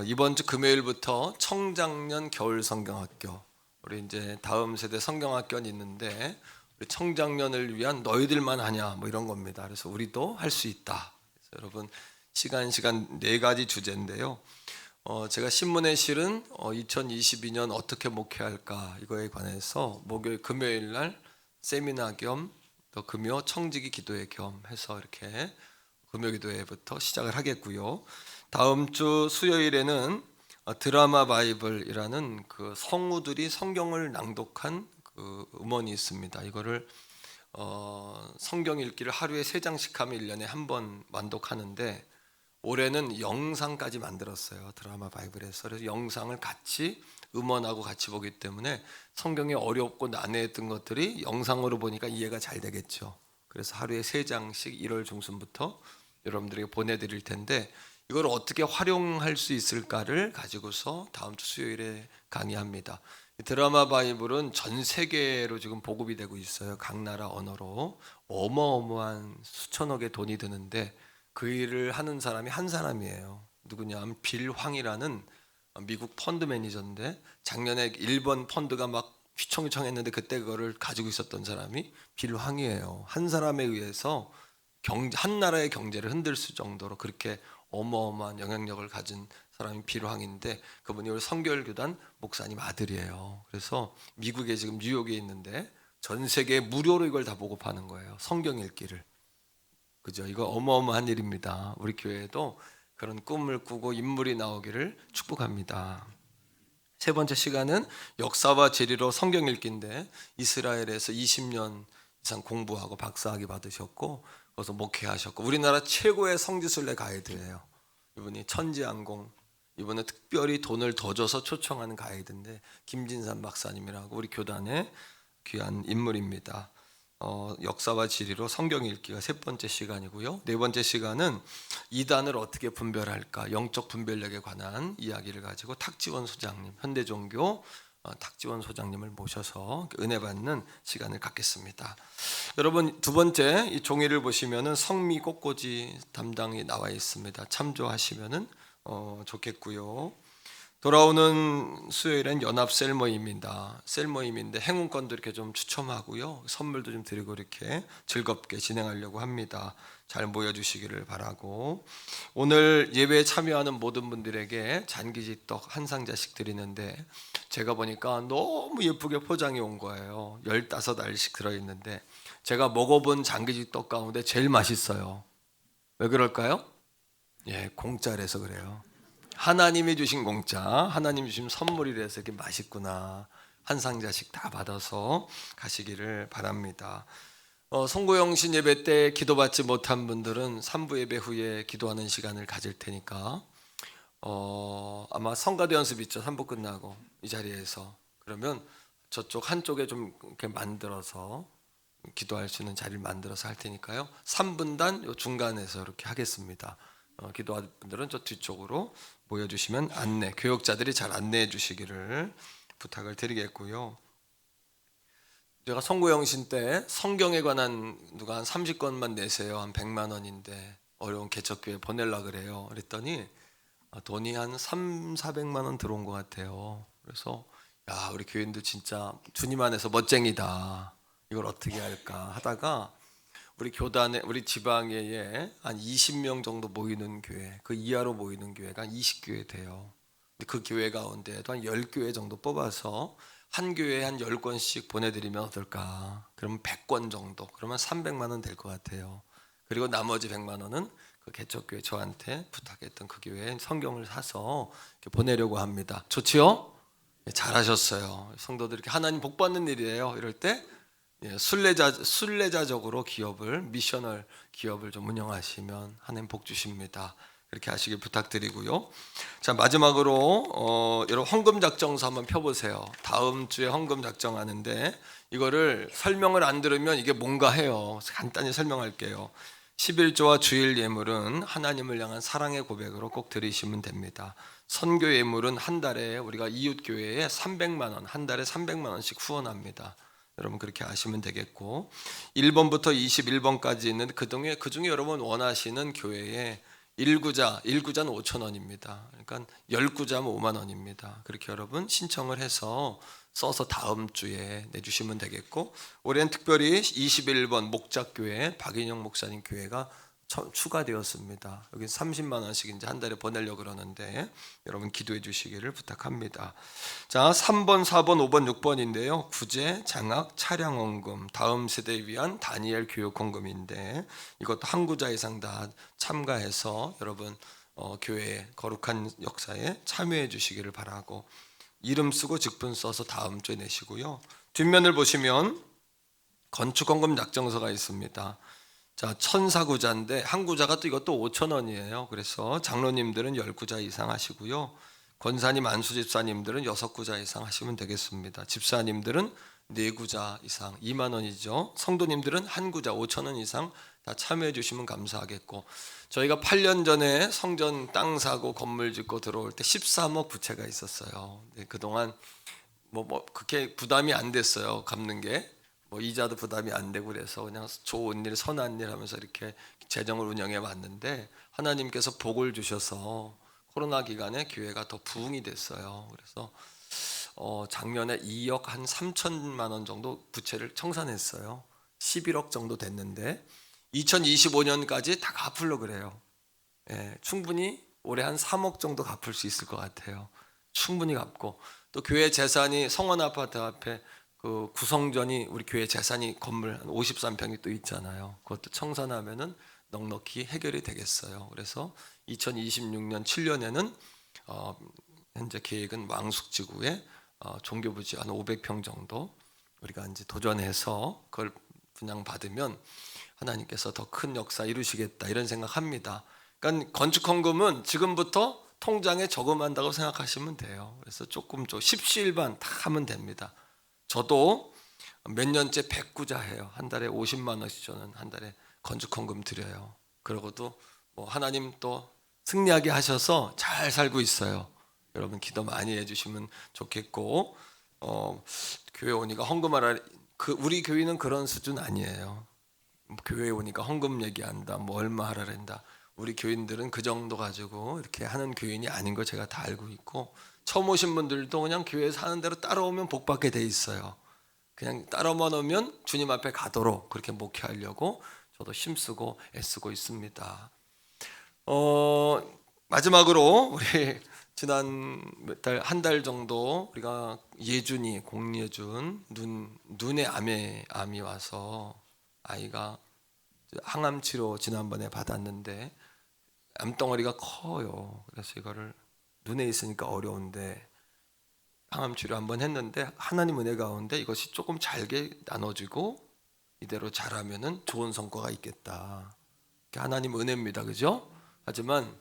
이번 주 금요일부터 청장년 겨울 성경학교 우리 이제 다음 세대 성경학견이 있는데 우리 청장년을 위한 너희들만 하냐 뭐 이런 겁니다. 그래서 우리도 할 수 있다. 그래서 여러분 시간 네 가지 주제인데요. 제가 신문에 실은 2022년 어떻게 목회할까 이거에 관해서 금요일 날 세미나 겸 또 금요 청지기 기도회 겸 해서 이렇게 금요 기도회부터 시작을 하겠고요. 다음 주 수요일에는 드라마 바이블이라는 그 성우들이 성경을 낭독한 그 음원이 있습니다. 이거를 성경 읽기를 하루에 3장씩 하면 1년에 한 번 완독하는데 올해는 영상까지 만들었어요. 드라마 바이블에서. 그래서 영상을 같이 음원하고 같이 보기 때문에 성경에 어렵고 난해했던 것들이 영상으로 보니까 이해가 잘 되겠죠. 그래서 하루에 3장씩 1월 중순부터 여러분들에게 보내드릴 텐데 이걸 어떻게 활용할 수 있을까를 가지고서 다음 주 수요일에 강의합니다. 드라마 바이블은 전 세계로 지금 보급이 되고 있어요. 각 나라 언어로 어마어마한 수천억의 돈이 드는데 그 일을 하는 사람이 한 사람이에요. 누구냐면 빌 황이라는 미국 펀드 매니저인데 작년에 일본 펀드가 막 휘청휘청했는데 그때 그거를 가지고 있었던 사람이 빌 황이에요. 한 사람에 의해서 한 나라의 경제를 흔들 수 정도로 그렇게 어마어마한 영향력을 가진 사람이 빌 황인데 그분이 우리 성결교단 목사님 아들이에요. 그래서 미국에 지금 뉴욕에 있는데 전 세계에 무료로 이걸 다 보급하는 거예요. 성경 읽기를. 그죠? 이거 어마어마한 일입니다. 우리 교회에도 그런 꿈을 꾸고 인물이 나오기를 축복합니다. 세 번째 시간은 역사와 진리로 성경 읽기인데 이스라엘에서 20년 이상 공부하고 박사학위 받으셨고 거기서 목회하셨고 우리나라 최고의 성지순례 가이드예요. 이분이 천지항공 이번에 특별히 돈을 더 줘서 초청하는 가이드인데 김진산 박사님이라고 우리 교단의 귀한 인물입니다. 역사와 진리로 성경 읽기가 세 번째 시간이고요. 네 번째 시간은 이단을 어떻게 분별할까 영적 분별력에 관한 이야기를 가지고 탁지원 소장님 현대종교 탁지원 소장님을 모셔서 은혜 받는 시간을 갖겠습니다. 여러분 두 번째 이 종이를 보시면은 성미 꽃꽂이 담당이 나와 있습니다. 참조하시면은 좋겠고요. 돌아오는 수요일엔 연합 셀 모임입니다. 셀 모임인데 행운권도 이렇게 좀 추첨하고요. 선물도 좀 드리고 이렇게 즐겁게 진행하려고 합니다. 잘 모여주시기를 바라고 오늘 예배에 참여하는 모든 분들에게 잔기지떡 한 상자씩 드리는데 제가 보니까 너무 예쁘게 포장이 온 거예요. 15알씩 들어있는데 제가 먹어본 잔기지떡 가운데 제일 맛있어요. 왜 그럴까요? 예, 공짜라서 그래요. 하나님이 주신 공짜, 하나님이 주신 선물이라서 이렇게 맛있구나. 한 상자씩 다 받아서 가시기를 바랍니다. 송구영신 예배 때 기도받지 못한 분들은 3부 예배 후에 기도하는 시간을 가질 테니까 아마 성가대 연습 있죠. 3부 끝나고 이 자리에서 그러면 저쪽 한쪽에 좀 이렇게 만들어서 기도할 수 있는 자리를 만들어서 할 테니까요. 3분단 요 중간에서 이렇게 하겠습니다. 기도할 분들은 저 뒤쪽으로 모여주시면 교역자들이 잘 안내해 주시기를 부탁을 드리겠고요. 제가 송구영신 때 성경에 관한 누가 한 30권만 내세요. 한 100만 원인데 어려운 개척교회 보내려고 그래요. 그랬더니 돈이 한 400만 원 들어온 것 같아요. 그래서 야 우리 교인들 진짜 주님 안에서 멋쟁이다. 이걸 어떻게 할까 하다가 우리 교단에 우리 지방에 한 20명 정도 모이는 교회 그 이하로 모이는 교회가 한 20교회 돼요. 근데 그 교회 가운데도 한 10교회 정도 뽑아서 한 교회에 한 10권씩 보내드리면 어떨까? 그러면 100권 정도 그러면 300만 원 될 것 같아요. 그리고 나머지 100만 원은 그 개척교회 저한테 부탁했던 그 교회에 성경을 사서 이렇게 보내려고 합니다. 좋지요? 네, 잘하셨어요. 성도들 이렇게 하나님 복 받는 일이에요. 이럴 때 순례자적으로 기업을 미셔널 기업을 좀 운영하시면 하나님 복 주십니다. 그렇게 하시길 부탁드리고요. 자 마지막으로 여러분 헌금 작정서 한번 펴보세요. 다음 주에 헌금 작정하는데 이거를 설명을 안 들으면 이게 뭔가 해요. 간단히 설명할게요. 11조와 주일 예물은 하나님을 향한 사랑의 고백으로 꼭 드리시면 됩니다. 선교 예물은 한 달에 우리가 이웃교회에 300만 원, 한 달에 300만 원씩 후원합니다. 여러분 그렇게 아시면 되겠고 1번부터 21번까지 있는 그중에 여러분 원하시는 교회에 1구자는 5,000원입니다. 그러니까 10구자면 5만 원입니다. 그렇게 여러분 신청을 해서 써서 다음 주에 내주시면 되겠고, 올해는 특별히 21번 목작교회 박인영 목사님 교회가 추가되었습니다. 여기 30만 원씩 이제 한 달에 보내려고 그러는데 여러분 기도해 주시기를 부탁합니다. 자, 3번, 4번, 5번, 6번인데요. 구제, 장학, 차량 헌금, 다음 세대에 위한 다니엘 교육 헌금인데 이것도 한 구자 이상 다 참가해서 여러분 교회의 거룩한 역사에 참여해 주시기를 바라고, 이름 쓰고 직분 써서 다음 주에 내시고요. 뒷면을 보시면 건축 헌금 약정서가 있습니다. 자, 1004구자인데 한 구자가 또 이것도 5,000원이에요. 그래서 장로님들은 10구자 이상 하시고요. 권사님, 안수집사님들은 6구자 이상 하시면 되겠습니다. 집사님들은 4구자 이상 2만 원이죠. 성도님들은 한 구자 5,000원 이상 다 참여해 주시면 감사하겠고, 저희가 8년 전에 성전 땅 사고 건물 짓고 들어올 때 13억 부채가 있었어요. 네, 그동안 뭐 그렇게 부담이 안 됐어요. 갚는 게. 뭐 이자도 부담이 안 되고 그래서 그냥 좋은 일, 선한 일 하면서 이렇게 재정을 운영해 왔는데 하나님께서 복을 주셔서 코로나 기간에 교회가 더 부흥이 됐어요. 그래서 작년에 2억 한 3천만 원 정도 부채를 청산했어요. 11억 정도 됐는데 2025년까지 다 갚으려고 그래요. 예, 충분히 올해 한 3억 정도 갚을 수 있을 것 같아요. 충분히 갚고, 또 교회 재산이 성원 아파트 앞에 그 구성전이 우리 교회 재산이 건물 한 53평이 또 있잖아요. 그것도 청산하면은 넉넉히 해결이 되겠어요. 그래서 2026년 7년에는 현재 계획은 왕숙지구에 종교부지 한 500평 정도 우리가 이제 도전해서 그걸 분양받으면 하나님께서 더 큰 역사 이루시겠다 이런 생각합니다. 그러니까 건축 헌금은 지금부터 통장에 저금한다고 생각하시면 돼요. 그래서 조금 십시일반 다 하면 됩니다. 저도 몇 년째 100구자 해요. 한 달에 50만 원씩 저는 한 달에 건축 헌금 드려요. 그러고도 뭐 하나님 또 승리하게 하셔서 잘 살고 있어요. 여러분 기도 많이 해주시면 좋겠고, 교회 오니까 헌금하라. 우리 교회는 그런 수준 아니에요. 교회에 오니까 헌금 얘기한다, 뭐 얼마 하라 그런다. 우리 교인들은 그 정도 가지고 이렇게 하는 교인이 아닌 거 제가 다 알고 있고, 처음 오신 분들도 그냥 교회 사는 대로 따라오면 복 받게 돼 있어요. 그냥 따라만 오면 주님 앞에 가도록 그렇게 목회하려고 저도 힘쓰고 애쓰고 있습니다. 마지막으로 우리 지난 한 달 정도 우리가 예준이 공예준 눈에 암이 와서 아이가 항암 치료 지난번에 받았는데 암덩어리가 커요. 그래서 이거를 눈에 있으니까 어려운데 항암 치료 한번 했는데 하나님 은혜 가운데 이것이 조금 잘게 나눠지고 이대로 자라면은 좋은 성과가 있겠다. 하나님 은혜입니다, 그죠? 하지만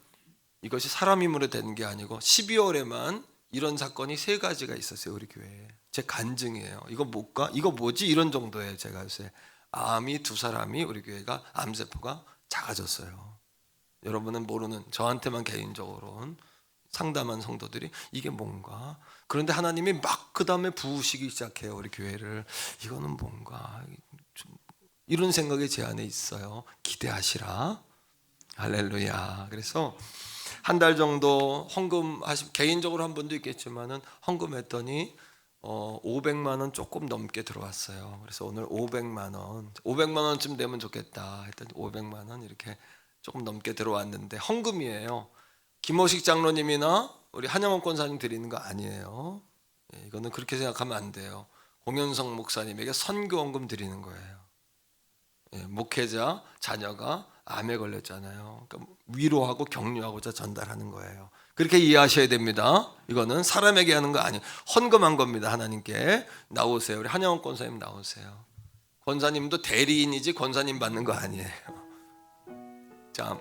이것이 사람 힘으로 되는 게 아니고 12월에만 이런 사건이 3가지가 있었어요, 우리 교회에. 제 간증이에요. 이거 뭘까? 이거 뭐지? 이런 정도예요. 제가 요새 암이 2사람이 우리 교회가 암세포가 작아졌어요. 여러분은 모르는, 저한테만 개인적으로는 상담한 성도들이 이게 뭔가. 그런데 하나님이 막 그 다음에 부으시기 시작해요, 우리 교회를. 이거는 뭔가. 이런 생각이 제 안에 있어요. 기대하시라. 할렐루야. 그래서 한 달 정도 개인적으로 한 분도 있겠지만은 헌금했더니 500만 원 조금 넘게 들어왔어요. 그래서 오늘 500만 원쯤 되면 좋겠다 했더니 500만 원 이렇게 조금 넘게 들어왔는데 헌금이에요. 김호식 장로님이나 우리 한영원 권사님 드리는 거 아니에요. 이거는 그렇게 생각하면 안 돼요. 공현성 목사님에게 선교 헌금 드리는 거예요. 목회자 자녀가 암에 걸렸잖아요. 그러니까 위로하고 격려하고자 전달하는 거예요. 그렇게 이해하셔야 됩니다. 이거는 사람에게 하는 거 아니에요. 헌금한 겁니다. 하나님께. 나오세요. 우리 한영원 권사님 나오세요. 권사님도 대리인이지 권사님 받는 거 아니에요. 자,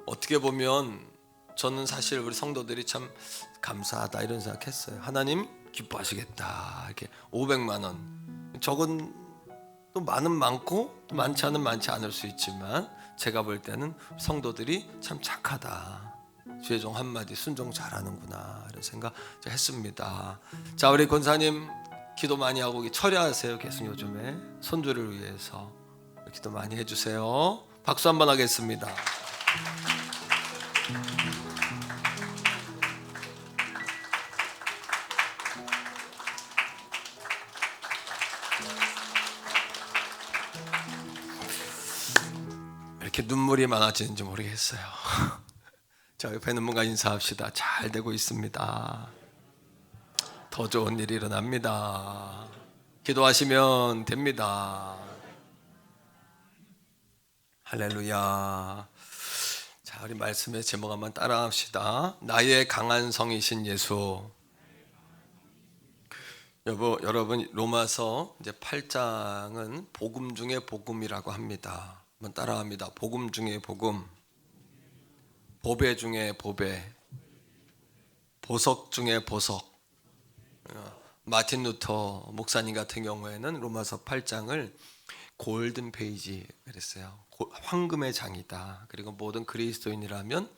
어떻게 보면 저는 사실 우리 성도들이 참 감사하다 이런 생각했어요. 하나님 기뻐하시겠다. 이렇게 500만 원. 적은 또 많고 또 많지 않을 수 있지만 제가 볼 때는 성도들이 참 착하다. 주의 종 한마디 순종 잘하는구나 이런 생각 했습니다. 자, 우리 권사님 기도 많이 하고 철야하세요. 계속 요즘에 손주를 위해서 기도 많이 해주세요. 박수 한번 하겠습니다. 이렇게 눈물이 많아지는지 모르겠어요. 저 옆에 있는 분과 인사합시다. 잘 되고 있습니다. 더 좋은 일이 일어납니다. 기도하시면 됩니다. 할렐루야. 자, 우리 말씀의 제목 한번 따라합시다. 나의 강한 성이신 예수. 여러분 로마서 이제 8장은 복음 중에 복음이라고 합니다. 한번 따라합니다. 복음 중에 복음, 보배 중에 보배, 보석 중에 보석. 마틴 루터 목사님 같은 경우에는 로마서 8장을 골든 페이지 그랬어요. 황금의 장이다. 그리고 모든 그리스도인이라면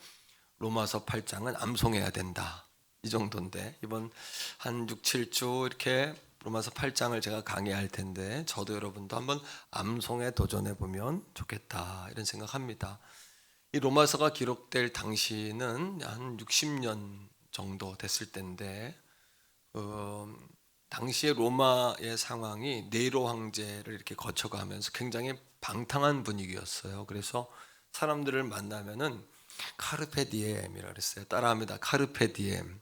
로마서 8장은 암송해야 된다. 이 정도인데 이번 한 6, 7주 이렇게 로마서 8장을 제가 강의할 텐데 저도 여러분도 한번 암송에 도전해 보면 좋겠다 이런 생각합니다. 이 로마서가 기록될 당시는 한 60년 정도 됐을 때인데 당시에 로마의 상황이 네로 황제를 이렇게 거쳐가면서 굉장히 방탕한 분위기였어요. 그래서 사람들을 만나면은 카르페 디엠이라 그랬어요. 따라합니다. 카르페 디엠.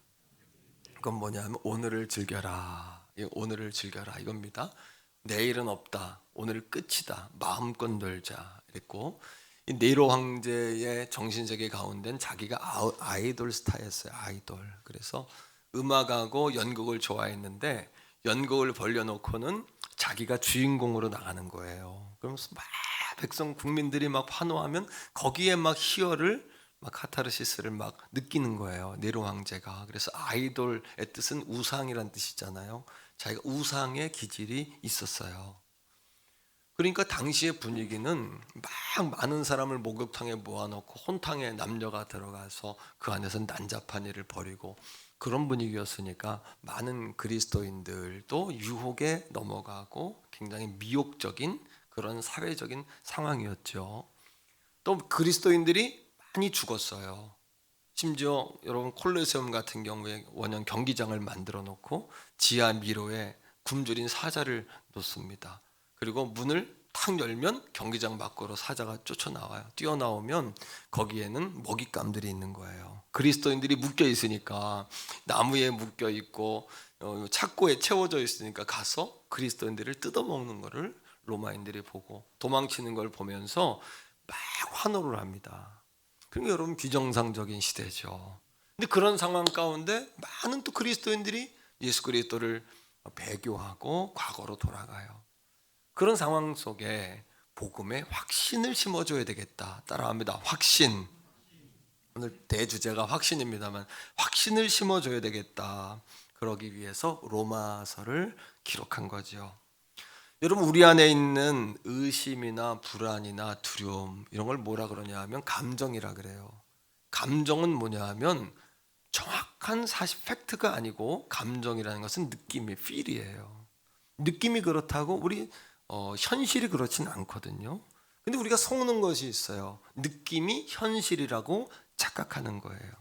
그건 뭐냐면 오늘을 즐겨라. 오늘을 즐겨라 이겁니다. 내일은 없다. 오늘 끝이다. 마음껏 놀자. 이랬고 이 네로 황제의 정신세계 가운데는 자기가 아이돌 스타였어요. 아이돌. 그래서 음악하고 연극을 좋아했는데 연극을 벌려놓고는 자기가 주인공으로 나가는 거예요. 그러면서 막 백성 국민들이 막 환호하면 거기에 막 희열을 막 카타르시스를 막 느끼는 거예요. 네로 황제가. 그래서 아이돌의 뜻은 우상이란 뜻이잖아요. 자기가 우상의 기질이 있었어요. 그러니까 당시의 분위기는 막 많은 사람을 목욕탕에 모아놓고 혼탕에 남녀가 들어가서 그 안에서 난잡한 일을 벌이고 그런 분위기였으니까 많은 그리스도인들도 유혹에 넘어가고 굉장히 미혹적인 그런 사회적인 상황이었죠. 또 그리스도인들이 많이 죽었어요. 심지어 여러분 콜로세움 같은 경우에 원형 경기장을 만들어 놓고 지하 미로에 굶주린 사자를 놓습니다. 그리고 문을 탁 열면 경기장 밖으로 사자가 쫓아나와요. 뛰어나오면 거기에는 먹잇감들이 있는 거예요. 그리스도인들이 묶여 있으니까 나무에 묶여 있고 착고에 채워져 있으니까 가서 그리스도인들을 뜯어먹는 거를 로마인들이 보고 도망치는 걸 보면서 막 환호를 합니다. 그러니까 여러분 비정상적인 시대죠. 근데 그런 상황 가운데 많은 또 그리스도인들이 예수 그리스도를 배교하고 과거로 돌아가요. 그런 상황 속에 복음의 확신을 심어줘야 되겠다. 따라합니다. 확신. 오늘 대주제가 확신입니다만 확신을 심어줘야 되겠다. 그러기 위해서 로마서를 기록한 거죠. 여러분 우리 안에 있는 의심이나 불안이나 두려움 이런 걸 뭐라 그러냐 하면 감정이라 그래요. 감정은 뭐냐 하면 정확한 사실 팩트가 아니고 감정이라는 것은 느낌이 feel이에요. 느낌이 그렇다고 우리 현실이 그렇진 않거든요. 근데 우리가 속는 것이 있어요. 느낌이 현실이라고 착각하는 거예요.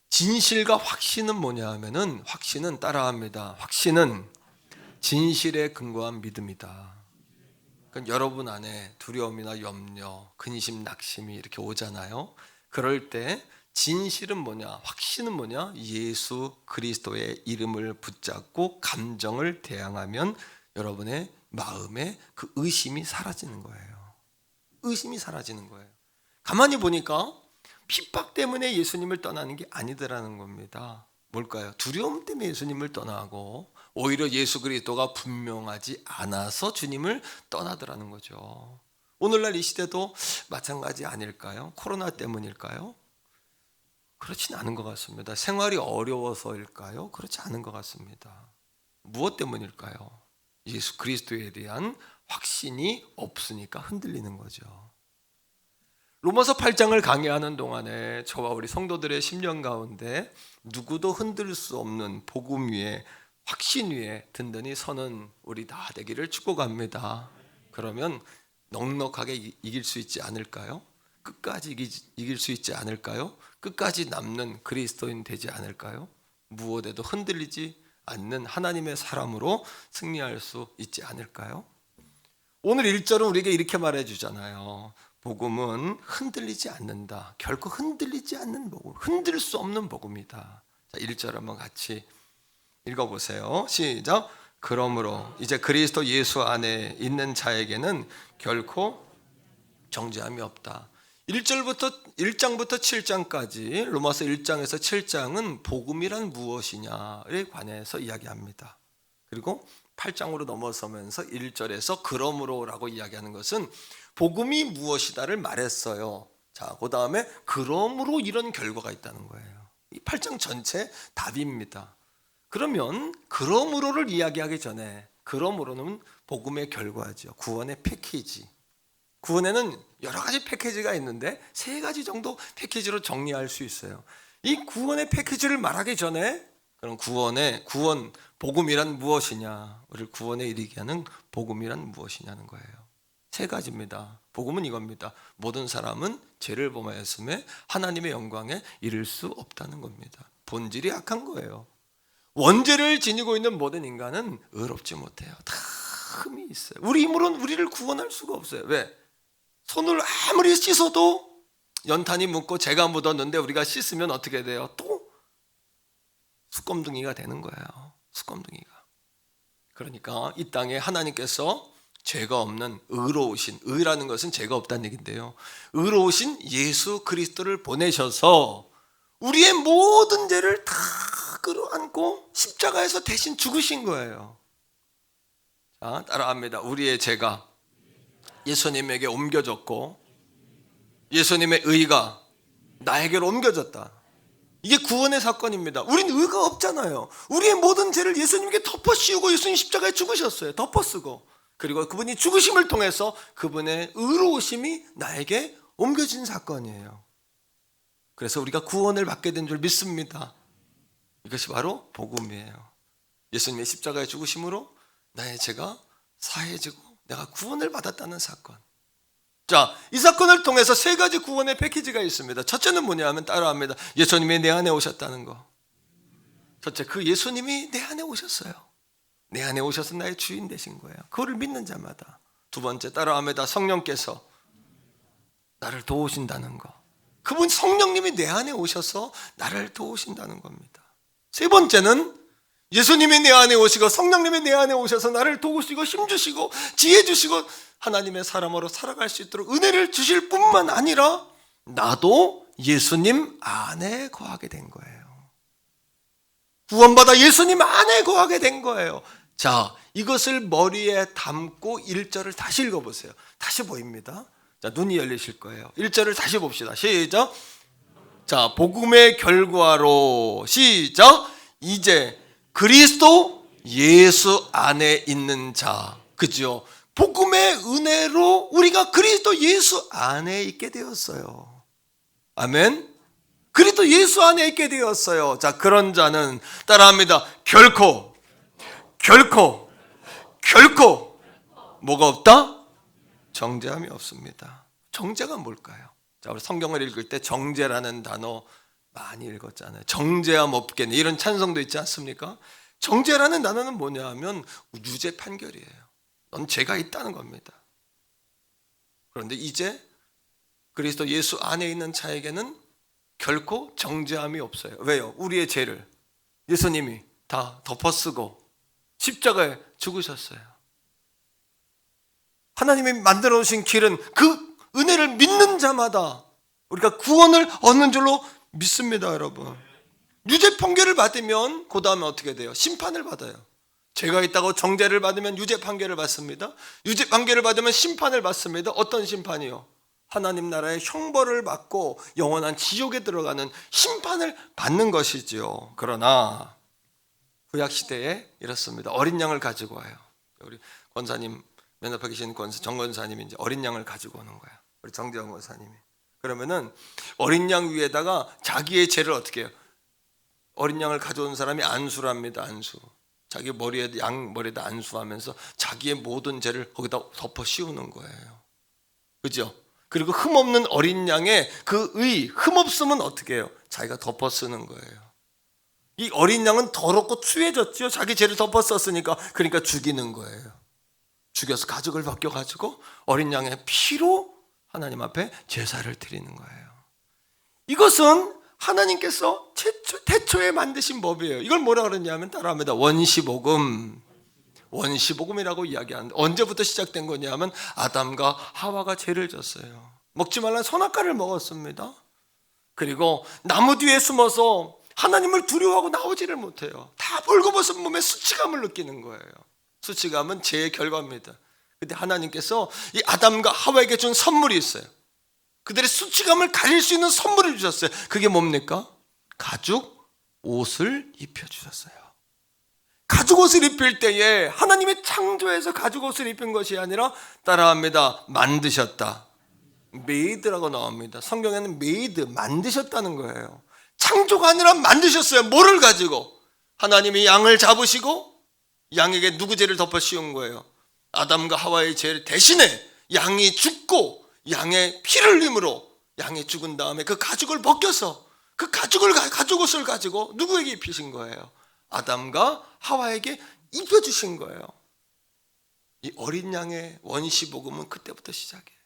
진실과 확신은 뭐냐 하면은 확신은 따라합니다. 확신은 진실에 근거한 믿음이다. 그러니까 여러분 안에 두려움이나 염려, 근심, 낙심이 이렇게 오잖아요. 그럴 때 진실은 뭐냐? 확신은 뭐냐? 예수 그리스도의 이름을 붙잡고 감정을 대항하면 여러분의 마음에 그 의심이 사라지는 거예요. 의심이 사라지는 거예요. 가만히 보니까 핍박 때문에 예수님을 떠나는 게 아니더라는 겁니다. 뭘까요? 두려움 때문에 예수님을 떠나고 오히려 예수 그리스도가 분명하지 않아서 주님을 떠나더라는 거죠. 오늘날 이 시대도 마찬가지 아닐까요? 코로나 때문일까요? 그렇진 않은 것 같습니다. 생활이 어려워서일까요? 그렇지 않은 것 같습니다. 무엇 때문일까요? 예수 그리스도에 대한 확신이 없으니까 흔들리는 거죠. 로마서 8장을 강의하는 동안에 저와 우리 성도들의 심령 가운데 누구도 흔들 수 없는 복음 위에 확신 위에 든든히 서는 우리 다 되기를 축복합니다. 그러면 넉넉하게 이길 수 있지 않을까요? 끝까지 이길 수 있지 않을까요? 끝까지 남는 그리스도인 되지 않을까요? 무엇에도 흔들리지 않는 하나님의 사람으로 승리할 수 있지 않을까요? 오늘 1절은 우리에게 이렇게 말해주잖아요. 복음은 흔들리지 않는다. 결코 흔들리지 않는 복음, 흔들 수 없는 복음이다. 자, 1절 한번 같이 읽어보세요. 시작. 그러므로 이제 그리스도 예수 안에 있는 자에게는 결코 정죄함이 없다. 1장부터 7장까지 로마서 1장에서 7장은 복음이란 무엇이냐에 관해서 이야기합니다. 그리고 8장으로 넘어서면서 1절에서 그러므로라고 이야기하는 것은 복음이 무엇이다를 말했어요. 자, 그 다음에 그러므로 이런 결과가 있다는 거예요. 이 8장 전체 답입니다. 그러면 그러므로를 이야기하기 전에 그러므로는 복음의 결과죠. 구원의 패키지. 구원에는 여러 가지 패키지가 있는데 3가지 정도 패키지로 정리할 수 있어요. 이 구원의 패키지를 말하기 전에 그럼 구원 복음이란 무엇이냐? 우리를 구원에 이르게 하는 복음이란 무엇이냐는 거예요. 3가지입니다. 복음은 이겁니다. 모든 사람은 죄를 범하였음에 하나님의 영광에 이를 수 없다는 겁니다. 본질이 악한 거예요. 원죄를 지니고 있는 모든 인간은 의롭지 못해요. 다 흠이 있어요. 우리 힘으로는 우리를 구원할 수가 없어요. 왜? 손을 아무리 씻어도 연탄이 묻고 재가 묻었는데 우리가 씻으면 어떻게 돼요? 또 수검둥이가 되는 거예요. 수검둥이가. 그러니까 이 땅에 하나님께서 죄가 없는 의로우신, 의라는 것은 죄가 없다는 얘기인데요, 의로우신 예수 그리스도를 보내셔서 우리의 모든 죄를 다 끌어안고 십자가에서 대신 죽으신 거예요. 자, 따라합니다. 우리의 죄가 예수님에게 옮겨졌고 예수님의 의가 나에게로 옮겨졌다. 이게 구원의 사건입니다. 우린 의가 없잖아요. 우리의 모든 죄를 예수님께 덮어씌우고 예수님 십자가에 죽으셨어요. 덮어쓰고. 그리고 그분이 죽으심을 통해서 그분의 의로우심이 나에게 옮겨진 사건이에요. 그래서 우리가 구원을 받게 된 줄 믿습니다. 이것이 바로 복음이에요. 예수님의 십자가에 죽으심으로 나의 죄가 사해지고 내가 구원을 받았다는 사건. 자, 이 사건을 통해서 3가지 구원의 패키지가 있습니다. 첫째는 뭐냐면 따라합니다. 예수님이 내 안에 오셨다는 거. 첫째, 그 예수님이 내 안에 오셨어요. 내 안에 오셔서 나의 주인 되신 거예요. 그거를 믿는 자마다. 2번째, 따라합니다. 성령께서 나를 도우신다는 거. 그분 성령님이 내 안에 오셔서 나를 도우신다는 겁니다. 3번째는 예수님이 내 안에 오시고 성령님이 내 안에 오셔서 나를 도우시고 힘주시고 지혜 주시고 하나님의 사람으로 살아갈 수 있도록 은혜를 주실 뿐만 아니라 나도 예수님 안에 거하게 된 거예요. 구원받아 예수님 안에 거하게 된 거예요. 자, 이것을 머리에 담고 1절을 다시 읽어보세요. 다시 보입니다. 자, 눈이 열리실 거예요. 1절을 다시 봅시다. 시작. 자, 복음의 결과로 시작. 이제 그리스도 예수 안에 있는 자, 그죠? 복음의 은혜로 우리가 그리스도 예수 안에 있게 되었어요. 아멘. 그리스도 예수 안에 있게 되었어요. 자, 그런 자는 따라합니다. 결코 뭐가 없다? 정죄함이 없습니다. 정죄가 뭘까요? 자, 우리 성경을 읽을 때 정죄라는 단어 많이 읽었잖아요. 정죄함 없겠네, 이런 찬송도 있지 않습니까? 정죄라는 단어는 뭐냐 하면 유죄 판결이에요. 넌 죄가 있다는 겁니다. 그런데 이제 그리스도 예수 안에 있는 자에게는 결코 정죄함이 없어요. 왜요? 우리의 죄를 예수님이 다 덮어쓰고 십자가에 죽으셨어요. 하나님이 만들어 놓으신 길은 그 은혜를 믿는 자마다 우리가 구원을 얻는 줄로 믿습니다, 여러분. 유죄 판결을 받으면 그 다음에 어떻게 돼요? 심판을 받아요. 죄가 있다고 정죄를 받으면 유죄 판결을 받습니다. 유죄 판결을 받으면 심판을 받습니다. 어떤 심판이요? 하나님 나라의 형벌을 받고 영원한 지옥에 들어가는 심판을 받는 것이지요. 그러나 구약 시대에 이렇습니다. 어린 양을 가지고 와요. 우리 권사님 면접하고 계신 정 권사님이 이제 어린 양을 가지고 오는 거예요. 우리 정재영 권사님이. 그러면은 어린 양 위에다가 자기의 죄를 어떻게 해요? 어린 양을 가져온 사람이 안수를 합니다. 안수. 자기 양 머리에다 안수하면서 자기의 모든 죄를 거기다 덮어 씌우는 거예요. 그죠? 그리고 흠없는 어린 양의 그 흠없음은 어떻게 해요? 자기가 덮어 쓰는 거예요. 이 어린 양은 더럽고 추해졌죠. 자기 죄를 덮어 썼으니까. 그러니까 죽이는 거예요. 죽여서 가죽을 벗겨가지고 어린 양의 피로 하나님 앞에 제사를 드리는 거예요. 이것은 하나님께서 태초에 만드신 법이에요. 이걸 뭐라 그러냐면 따라합니다. 원시복음. 원시복음이라고 이야기하는데 언제부터 시작된 거냐면 아담과 하와가 죄를 졌어요. 먹지 말라는 선악과를 먹었습니다. 그리고 나무 뒤에 숨어서 하나님을 두려워하고 나오지를 못해요. 다 벌거벗은 몸에 수치감을 느끼는 거예요. 수치감은 죄의 결과입니다. 근데 하나님께서 이 아담과 하와에게 준 선물이 있어요. 그들의 수치감을 가릴 수 있는 선물을 주셨어요. 그게 뭡니까? 가죽 옷을 입혀주셨어요. 가죽 옷을 입힐 때에 하나님의 창조에서 가죽 옷을 입힌 것이 아니라 따라합니다. 만드셨다. 메이드라고 나옵니다. 성경에는 메이드, 만드셨다는 거예요. 창조가 아니라 만드셨어요. 뭐를 가지고? 하나님이 양을 잡으시고 양에게 누구 죄를 덮어 씌운 거예요? 아담과 하와의 죄 대신에 양이 죽고 양의 피를 흘림으로 양이 죽은 다음에 그 가죽을 벗겨서 그 가죽 옷을 가지고 누구에게 입히신 거예요? 아담과 하와에게 입혀주신 거예요. 이 어린 양의 원시복음은 그때부터 시작이에요.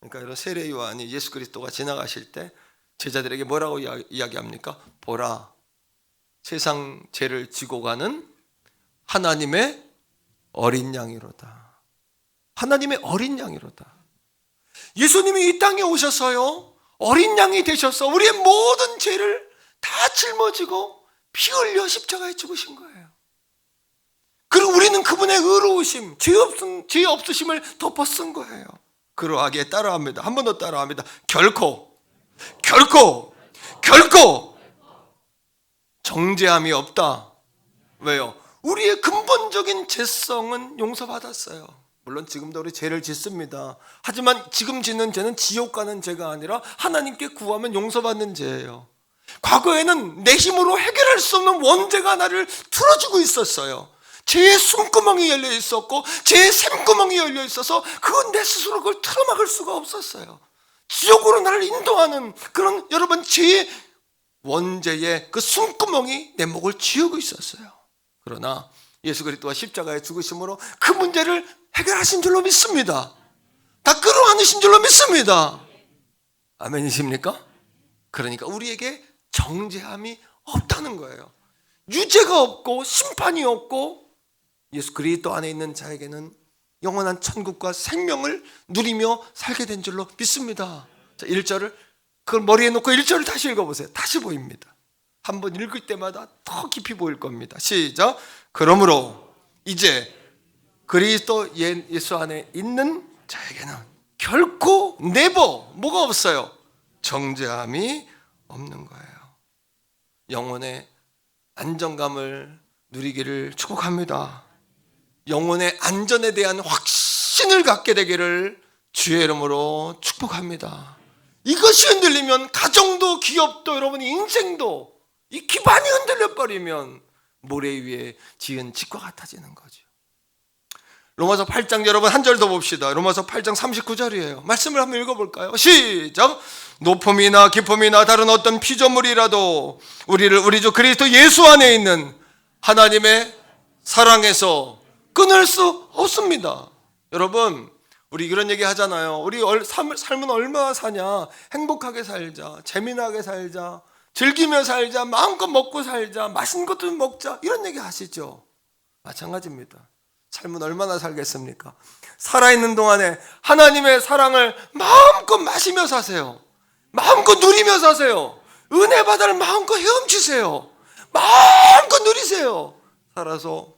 그러니까 이런 세례 요한이 예수 그리스도가 지나가실 때 제자들에게 뭐라고 이야기합니까? 보라, 세상 죄를 지고 가는 하나님의 어린 양이로다. 하나님의 어린 양이로다. 예수님이 이 땅에 오셔서요, 어린 양이 되셔서 우리의 모든 죄를 다 짊어지고 피 흘려 십자가에 죽으신 거예요. 그리고 우리는 그분의 의로우심, 죄 없으심을 덮어 쓴 거예요. 그러하기에 따라합니다. 한 번 더 따라합니다. 결코 정죄함이 없다. 왜요? 우리의 근본적인 죄성은 용서받았어요. 물론 지금도 우리 죄를 짓습니다. 하지만 지금 짓는 죄는 지옥 가는 죄가 아니라 하나님께 구하면 용서받는 죄예요. 과거에는 내 힘으로 해결할 수 없는 원죄가 나를 틀어주고 있었어요. 죄의 숨구멍이 열려 있었고 죄의 샘구멍이 열려 있어서 그건 내 스스로 그걸 틀어막을 수가 없었어요. 지옥으로 나를 인도하는 그런 여러분 죄의 원죄의 그 숨구멍이 내 목을 쥐고 있었어요. 그러나 예수 그리스도가 십자가에 죽으심으로 그 문제를 해결하신 줄로 믿습니다. 다 끌어안으신 줄로 믿습니다. 아멘이십니까? 그러니까 우리에게 정죄함이 없다는 거예요. 유죄가 없고 심판이 없고 예수 그리스도 안에 있는 자에게는 영원한 천국과 생명을 누리며 살게 된 줄로 믿습니다. 자, 1절을 그걸 머리에 놓고 1절을 다시 읽어보세요. 다시 보입니다. 한번 읽을 때마다 더 깊이 보일 겁니다. 시작. 그러므로 이제 그리스도 예수 안에 있는 자에게는 결코 뭐가 없어요? 정죄함이 없는 거예요. 영혼의 안정감을 누리기를 축복합니다. 영혼의 안전에 대한 확신을 갖게 되기를 주의 이름으로 축복합니다. 이것이 흔들리면 가정도 기업도 여러분 인생도 이 기반이 흔들려 버리면 모래 위에 지은 집과 같아지는 거죠. 로마서 8장 여러분 한 절 더 봅시다. 로마서 8장 39절이에요. 말씀을 한번 읽어볼까요? 시작. 높음이나 깊음이나 다른 어떤 피조물이라도 우리 주 그리스도 예수 안에 있는 하나님의 사랑에서 끊을 수 없습니다. 여러분 우리 이런 얘기 하잖아요. 우리 삶은 얼마나 사냐. 행복하게 살자, 재미나게 살자, 즐기며 살자, 마음껏 먹고 살자, 맛있는 것도 먹자, 이런 얘기 하시죠. 마찬가지입니다. 삶은 얼마나 살겠습니까? 살아있는 동안에 하나님의 사랑을 마음껏 마시며 사세요. 마음껏 누리며 사세요. 은혜 바다를 마음껏 헤엄치세요. 마음껏 누리세요. 살아서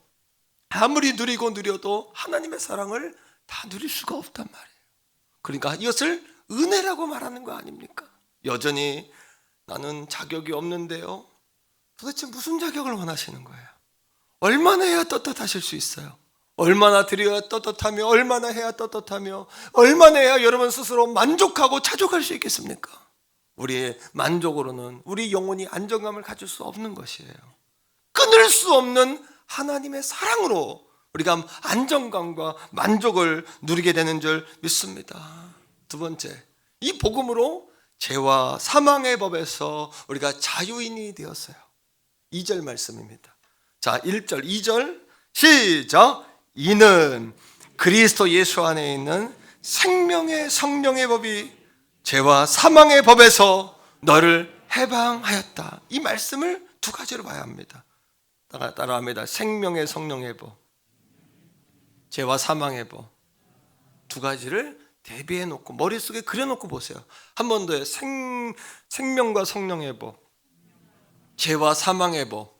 아무리 누리고 누려도 하나님의 사랑을 다 누릴 수가 없단 말이에요. 그러니까 이것을 은혜라고 말하는 거 아닙니까? 여전히 나는 자격이 없는데요. 도대체 무슨 자격을 원하시는 거예요? 얼마나 해야 떳떳하실 수 있어요? 얼마나 드려야 떳떳하며 얼마나 해야 떳떳하며 얼마나 해야 여러분 스스로 만족하고 자족할 수 있겠습니까? 우리의 만족으로는 우리 영혼이 안정감을 가질 수 없는 것이에요. 끊을 수 없는 하나님의 사랑으로 우리가 안정감과 만족을 누리게 되는 줄 믿습니다. 두 번째, 이 복음으로 죄와 사망의 법에서 우리가 자유인이 되었어요. 2절 말씀입니다. 자, 1절, 2절 시작. 이는 그리스도 예수 안에 있는 생명의 성령의 법이 죄와 사망의 법에서 너를 해방하였다. 이 말씀을 두 가지로 봐야 합니다. 따라합니다. 생명의 성령의 법, 죄와 사망의 법, 두 가지를 대비해 놓고 머릿속에 그려놓고 보세요. 한 번 더요. 생명과 성령의 법, 죄와 사망의 법.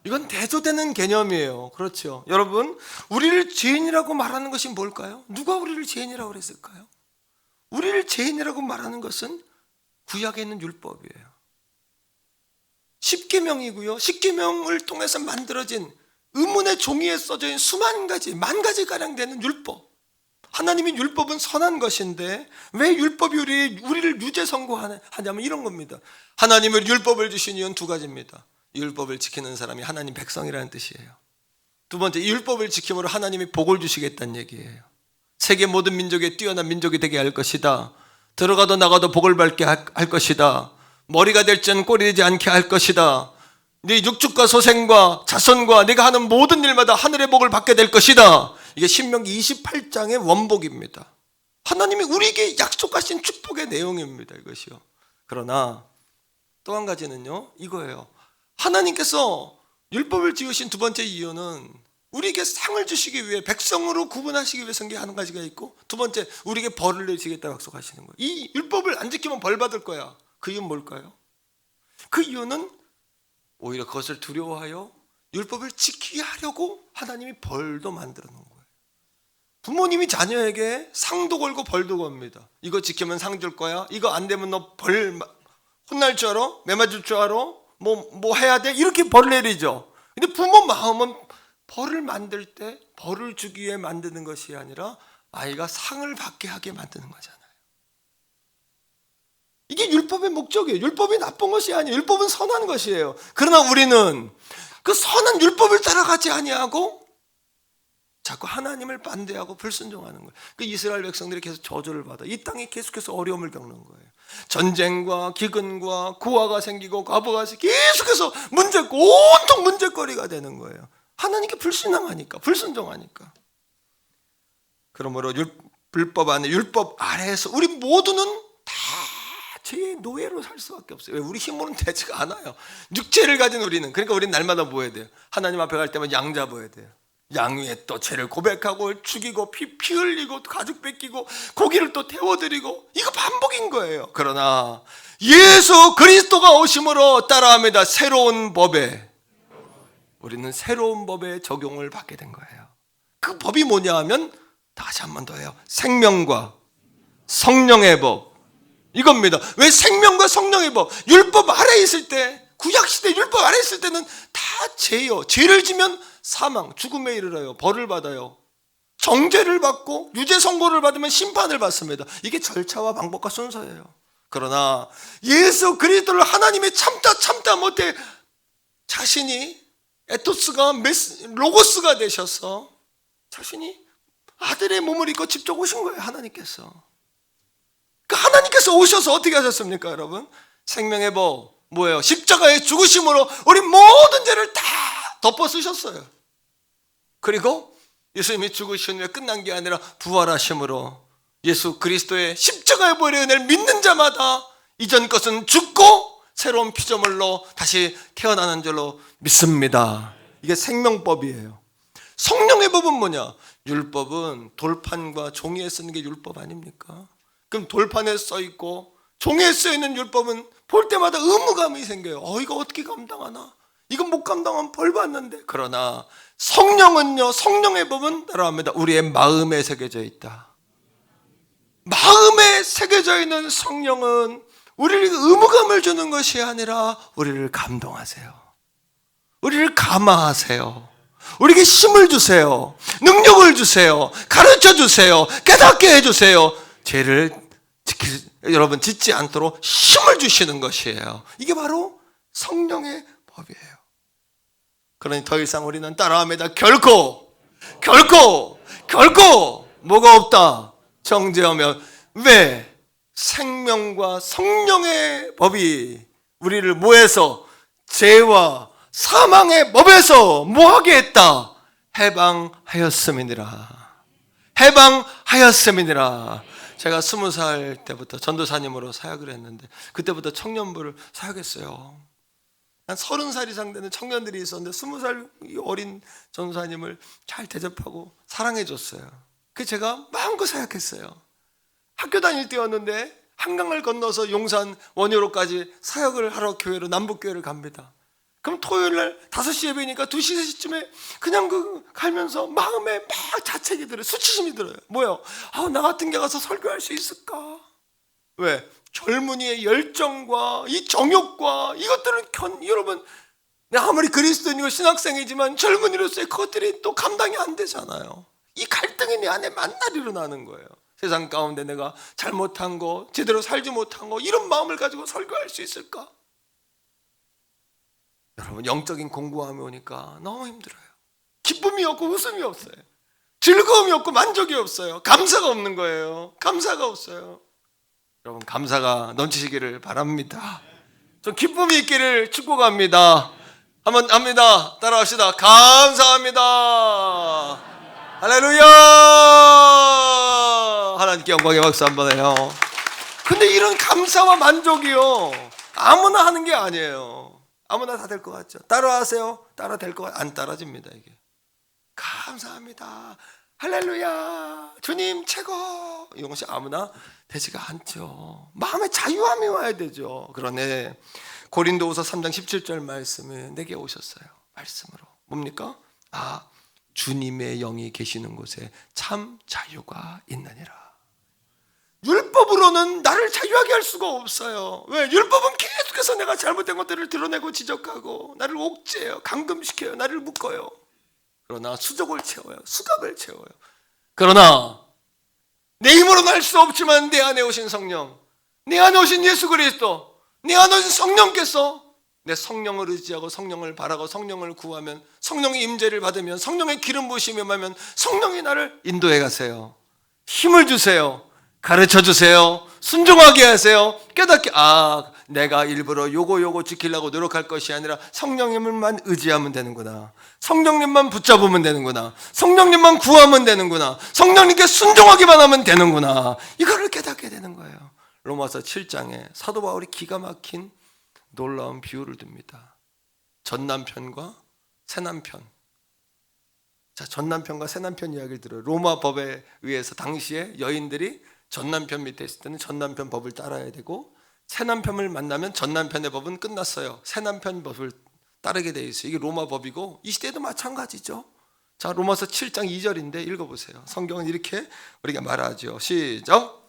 이건 대조되는 개념이에요. 그렇죠? 여러분, 우리를 죄인이라고 말하는 것이 뭘까요? 누가 우리를 죄인이라고 그랬을까요? 우리를 죄인이라고 말하는 것은 구약에 있는 율법이에요. 십계명이고요. 십계명을 통해서 만들어진 의문의 종이에 써져 있는 수만 가지, 만 가지가량 되는 율법. 하나님의 율법은 선한 것인데 왜 율법이 우리를 유죄 선고하냐면 이런 겁니다. 하나님의 율법을 주신 이유는 두 가지입니다. 율법을 지키는 사람이 하나님 백성이라는 뜻이에요. 두 번째, 율법을 지킴으로 하나님이 복을 주시겠다는 얘기예요. 세계 모든 민족에 뛰어난 민족이 되게 할 것이다. 들어가도 나가도 복을 받게 할 것이다. 머리가 될지는 꼴이 되지 않게 할 것이다. 네 육축과 소생과 자손과 네가 하는 모든 일마다 하늘의 복을 받게 될 것이다. 이게 신명기 28장의 원복입니다. 하나님이 우리에게 약속하신 축복의 내용입니다. 이것이요. 그러나 또 한 가지는요, 이거예요. 하나님께서 율법을 지으신 두 번째 이유는 우리에게 상을 주시기 위해, 백성으로 구분하시기 위해서 한 가지가 있고, 두 번째, 우리에게 벌을 내리시겠다고 약속하시는 거예요. 이 율법을 안 지키면 벌 받을 거야. 그 이유는 뭘까요? 그 이유는 오히려 그것을 두려워하여 율법을 지키게 하려고 하나님이 벌도 만들어 놓은 거예요. 부모님이 자녀에게 상도 걸고 벌도 겁니다. 이거 지키면 상 줄 거야. 이거 안 되면 너 벌 혼날 줄 알아? 매 맞을 줄 알아? 뭐 해야 돼? 이렇게 벌을 내리죠. 근데 부모 마음은 벌을 만들 때 벌을 주기 위해 만드는 것이 아니라 아이가 상을 받게 하게 만드는 거잖아요. 이게 율법의 목적이에요. 율법이 나쁜 것이 아니에요. 율법은 선한 것이에요. 그러나 우리는 그 선한 율법을 따라가지 아니하고 자꾸 하나님을 반대하고 불순종하는 거예요. 그 이스라엘 백성들이 계속 저주를 받아. 이 땅이 계속해서 어려움을 겪는 거예요. 전쟁과 기근과 구화가 생기고 과부가 계속해서 온통 문제거리가 되는 거예요. 하나님께 불신앙하니까, 불순종하니까. 그러므로 율법 안에, 율법 아래에서 우리 모두는 다 죄의 노예로 살 수밖에 없어요. 왜? 우리 힘으로는 되지가 않아요. 육체를 가진 우리는. 그러니까 우리는 날마다 뭐 해야 돼요? 하나님 앞에 갈 때마다 양 잡아야 돼요. 양 위에 또 죄를 고백하고 죽이고 피 흘리고 가죽 뺏기고 고기를 또 태워드리고, 이거 반복인 거예요. 그러나 예수 그리스도가 오심으로 따라합니다. 새로운 법에, 우리는 새로운 법의 적용을 받게 된 거예요. 그 법이 뭐냐 하면, 다시 한 번 더 해요. 생명과 성령의 법, 이겁니다. 왜 생명과 성령의 법? 율법 아래에 있을 때, 구약시대 율법 아래에 있을 때는 다 죄요. 죄를 지면 사망, 죽음에 이르러요. 벌을 받아요. 정죄를 받고 유죄 선고를 받으면 심판을 받습니다. 이게 절차와 방법과 순서예요. 그러나 예수 그리스도를 하나님이 참다 못해 자신이 에토스가 로고스가 되셔서 자신이 아들의 몸을 입고 직접 오신 거예요. 하나님께서. 그러니까 하나님께서 오셔서 어떻게 하셨습니까, 여러분? 생명의 법 뭐예요? 십자가의 죽으심으로 우리 모든 죄를 다 덮어 쓰셨어요. 그리고 예수님이 죽으신 후에 끝난 게 아니라 부활하심으로 예수 그리스도의 십자가의 보혈의 은혜를 믿는 자마다 이전 것은 죽고 새로운 피조물로 다시 태어나는 줄로 믿습니다. 이게 생명법이에요. 성령의 법은 뭐냐? 율법은 돌판과 종이에 쓰는 게 율법 아닙니까? 그럼 돌판에 써 있고 종이에 써 있는 율법은 볼 때마다 의무감이 생겨요. 이거 어떻게 감당하나? 이건 못 감당하면 벌 받는데. 그러나 성령은요, 성령의 법은 따라합니다. 우리의 마음에 새겨져 있다. 마음에 새겨져 있는 성령은 우리에게 의무감을 주는 것이 아니라 우리를 감동하세요. 우리를 감화하세요. 우리에게 힘을 주세요. 능력을 주세요. 가르쳐 주세요. 깨닫게 해주세요. 죄를 여러분 짓지 않도록 힘을 주시는 것이에요. 이게 바로 성령의 법이에요. 그러니 더 이상 우리는 따라합니다. 결코 뭐가 없다. 정죄하며. 왜? 생명과 성령의 법이 우리를 뭐해서? 죄와 사망의 법에서 뭐하게 했다? 해방하였음이니라. 해방하였음이니라. 제가 20살 때부터 전도사님으로 사역을 했는데 그때부터 청년부를 사역했어요. 한 30살 이상 되는 청년들이 있었는데 20살 어린 전도사님을 잘 대접하고 사랑해 줬어요. 그 제가 마음껏 사역했어요. 학교 다닐 때였는데 한강을 건너서 용산 원효로까지 사역을 하러 교회로 남북교회를 갑니다. 그럼 토요일날 5시 예배니까 2시, 3시쯤에 그냥 가면서 마음에 막 자책이 들어요. 수치심이 들어요. 뭐요? 나 같은 게 가서 설교할 수 있을까? 왜? 젊은이의 열정과 이 정욕과 이것들은 여러분, 내가 아무리 그리스도인이고 신학생이지만 젊은이로서의 그것들이 또 감당이 안 되잖아요. 이 갈등이 내 안에 만날 일어나는 거예요. 세상 가운데 내가 잘못한 거, 제대로 살지 못한 거, 이런 마음을 가지고 설교할 수 있을까? 여러분, 영적인 공고함이 오니까 너무 힘들어요. 기쁨이 없고 웃음이 없어요. 즐거움이 없고 만족이 없어요. 감사가 없는 거예요. 감사가 없어요. 여러분, 감사가 넘치시기를 바랍니다. 좀 기쁨이 있기를 축복합니다. 한번 합니다. 따라합시다. 감사합니다. 할렐루야. 하나님께 영광의 박수 한번 해요. 근데 이런 감사와 만족이요, 아무나 하는 게 아니에요. 아무나 다 될 것 같죠? 따라하세요. 따라 될 것 같, 안 따라집니다. 이게 감사합니다, 할렐루야, 주님 최고, 이런 것이 아무나 되지가 않죠. 마음의 자유함이 와야 되죠. 그러네. 고린도후서 3장 17절 말씀이 내게 오셨어요. 말씀으로 뭡니까? 주님의 영이 계시는 곳에 참 자유가 있느니라. 율법으로는 나를 자유하게 할 수가 없어요. 왜? 율법은 계속해서 내가 잘못된 것들을 드러내고 지적하고 나를 옥죄해요. 감금시켜요. 나를 묶어요. 그러나 수족을 채워요. 수갑을 채워요. 그러나 내 힘으로는 할 수 없지만 내 안에 오신 성령, 내 안에 오신 예수 그리스도, 내 안에 오신 성령께서 내 성령을 의지하고 성령을 바라고 성령을 구하면, 성령의 임재를 받으면, 성령의 기름 부으심이 임하면 성령이 나를 인도해 가세요. 힘을 주세요. 가르쳐 주세요. 순종하게 하세요. 깨닫게, 내가 일부러 요거 지키려고 노력할 것이 아니라 성령님만 의지하면 되는구나. 성령님만 붙잡으면 되는구나. 성령님만 구하면 되는구나. 성령님께 순종하기만 하면 되는구나. 이거를 깨닫게 되는 거예요. 로마서 7장에 사도 바울이 기가 막힌 놀라운 비유를 듭니다. 전남편과 새남편. 자, 전남편과 새남편 이야기를 들어요. 로마 법에 의해서 당시에 여인들이 전남편 밑에 있을 때는 전남편 법을 따라야 되고, 새남편을 만나면 전남편의 법은 끝났어요. 새남편 법을 따르게 돼 있어요. 이게 로마 법이고 이 시대도 마찬가지죠. 자, 로마서 7장 2절인데 읽어보세요. 성경은 이렇게 우리가 말하죠. 시작.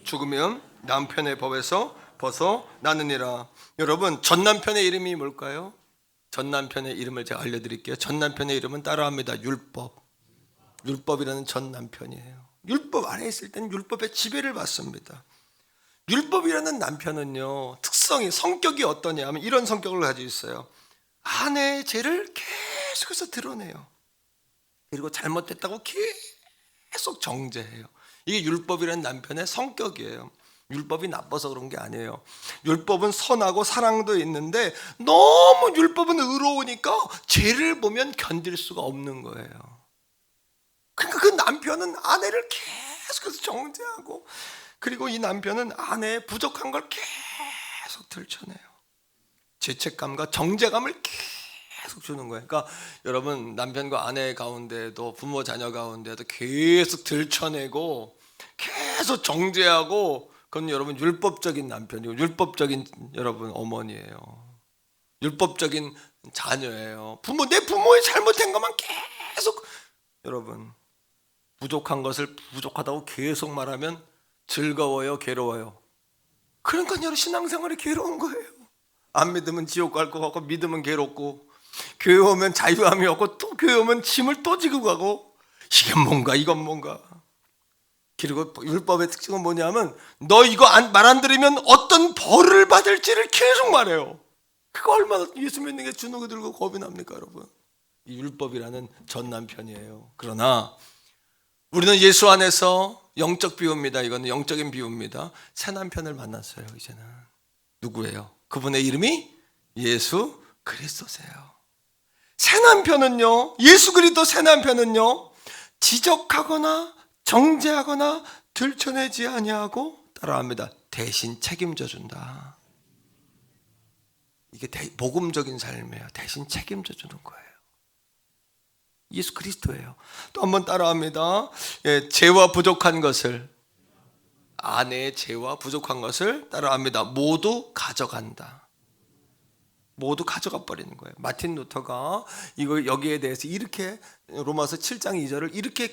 죽으면 남편의 법에서 벗어나느니라. 여러분, 전남편의 이름이 뭘까요? 전남편의 이름을 제가 알려드릴게요. 전남편의 이름은 따라합니다. 율법. 율법이라는 전남편이에요. 율법 아래 있을 때는 율법의 지배를 받습니다. 율법이라는 남편은요, 특성이, 성격이 어떠냐 하면 이런 성격을 가지고 있어요. 아내의 죄를 계속해서 드러내요. 그리고 잘못됐다고 계속 정죄해요. 이게 율법이라는 남편의 성격이에요. 율법이 나빠서 그런 게 아니에요. 율법은 선하고 사랑도 있는데 너무 율법은 의로우니까 죄를 보면 견딜 수가 없는 거예요. 그러니까 그 남편은 아내를 계속해서 정죄하고, 그리고 이 남편은 아내의 부족한 걸 계속 들춰내요. 죄책감과 정죄감을 계속 주는 거예요. 그러니까 여러분, 남편과 아내 가운데도, 부모 자녀 가운데도 계속 들춰내고 계속 정죄하고, 그건 여러분 율법적인 남편이고 율법적인 여러분 어머니예요. 율법적인 자녀예요. 내 부모의 잘못된 것만 계속, 여러분, 부족한 것을 부족하다고 계속 말하면 즐거워요, 괴로워요? 그러니까 여러분, 신앙생활이 괴로운 거예요. 안 믿으면 지옥 갈 것 같고, 믿으면 괴롭고, 교회 오면 자유함이 없고, 또 교회 오면 짐을 또 지고 가고, 이게 뭔가 이건 뭔가. 그리고 율법의 특징은 뭐냐면 너 이거 말 안 들으면 어떤 벌을 받을지를 계속 말해요. 그거 얼마나 예수 믿는 게 주눅이 들고 겁이 납니까, 여러분? 이 율법이라는 전남편이에요. 그러나 우리는 예수 안에서 영적 비유입니다. 이거는 영적인 비유입니다. 새 남편을 만났어요. 이제는 누구예요? 그분의 이름이 예수 그리스도세요. 새 남편은요, 예수 그리스도 새 남편은요, 지적하거나 정죄하거나 들춰내지 아니하고 따라합니다. 대신 책임져 준다. 이게 복음적인 삶이에요. 대신 책임져 주는 거예요. 예수 그리스도예요. 또 한번 따라합니다. 예, 죄와 부족한 것을, 아내의 죄와 부족한 것을 따라합니다. 모두 가져간다. 모두 가져가 버리는 거예요. 마틴 루터가 이거 여기에 대해서 이렇게 로마서 7장 2절을 이렇게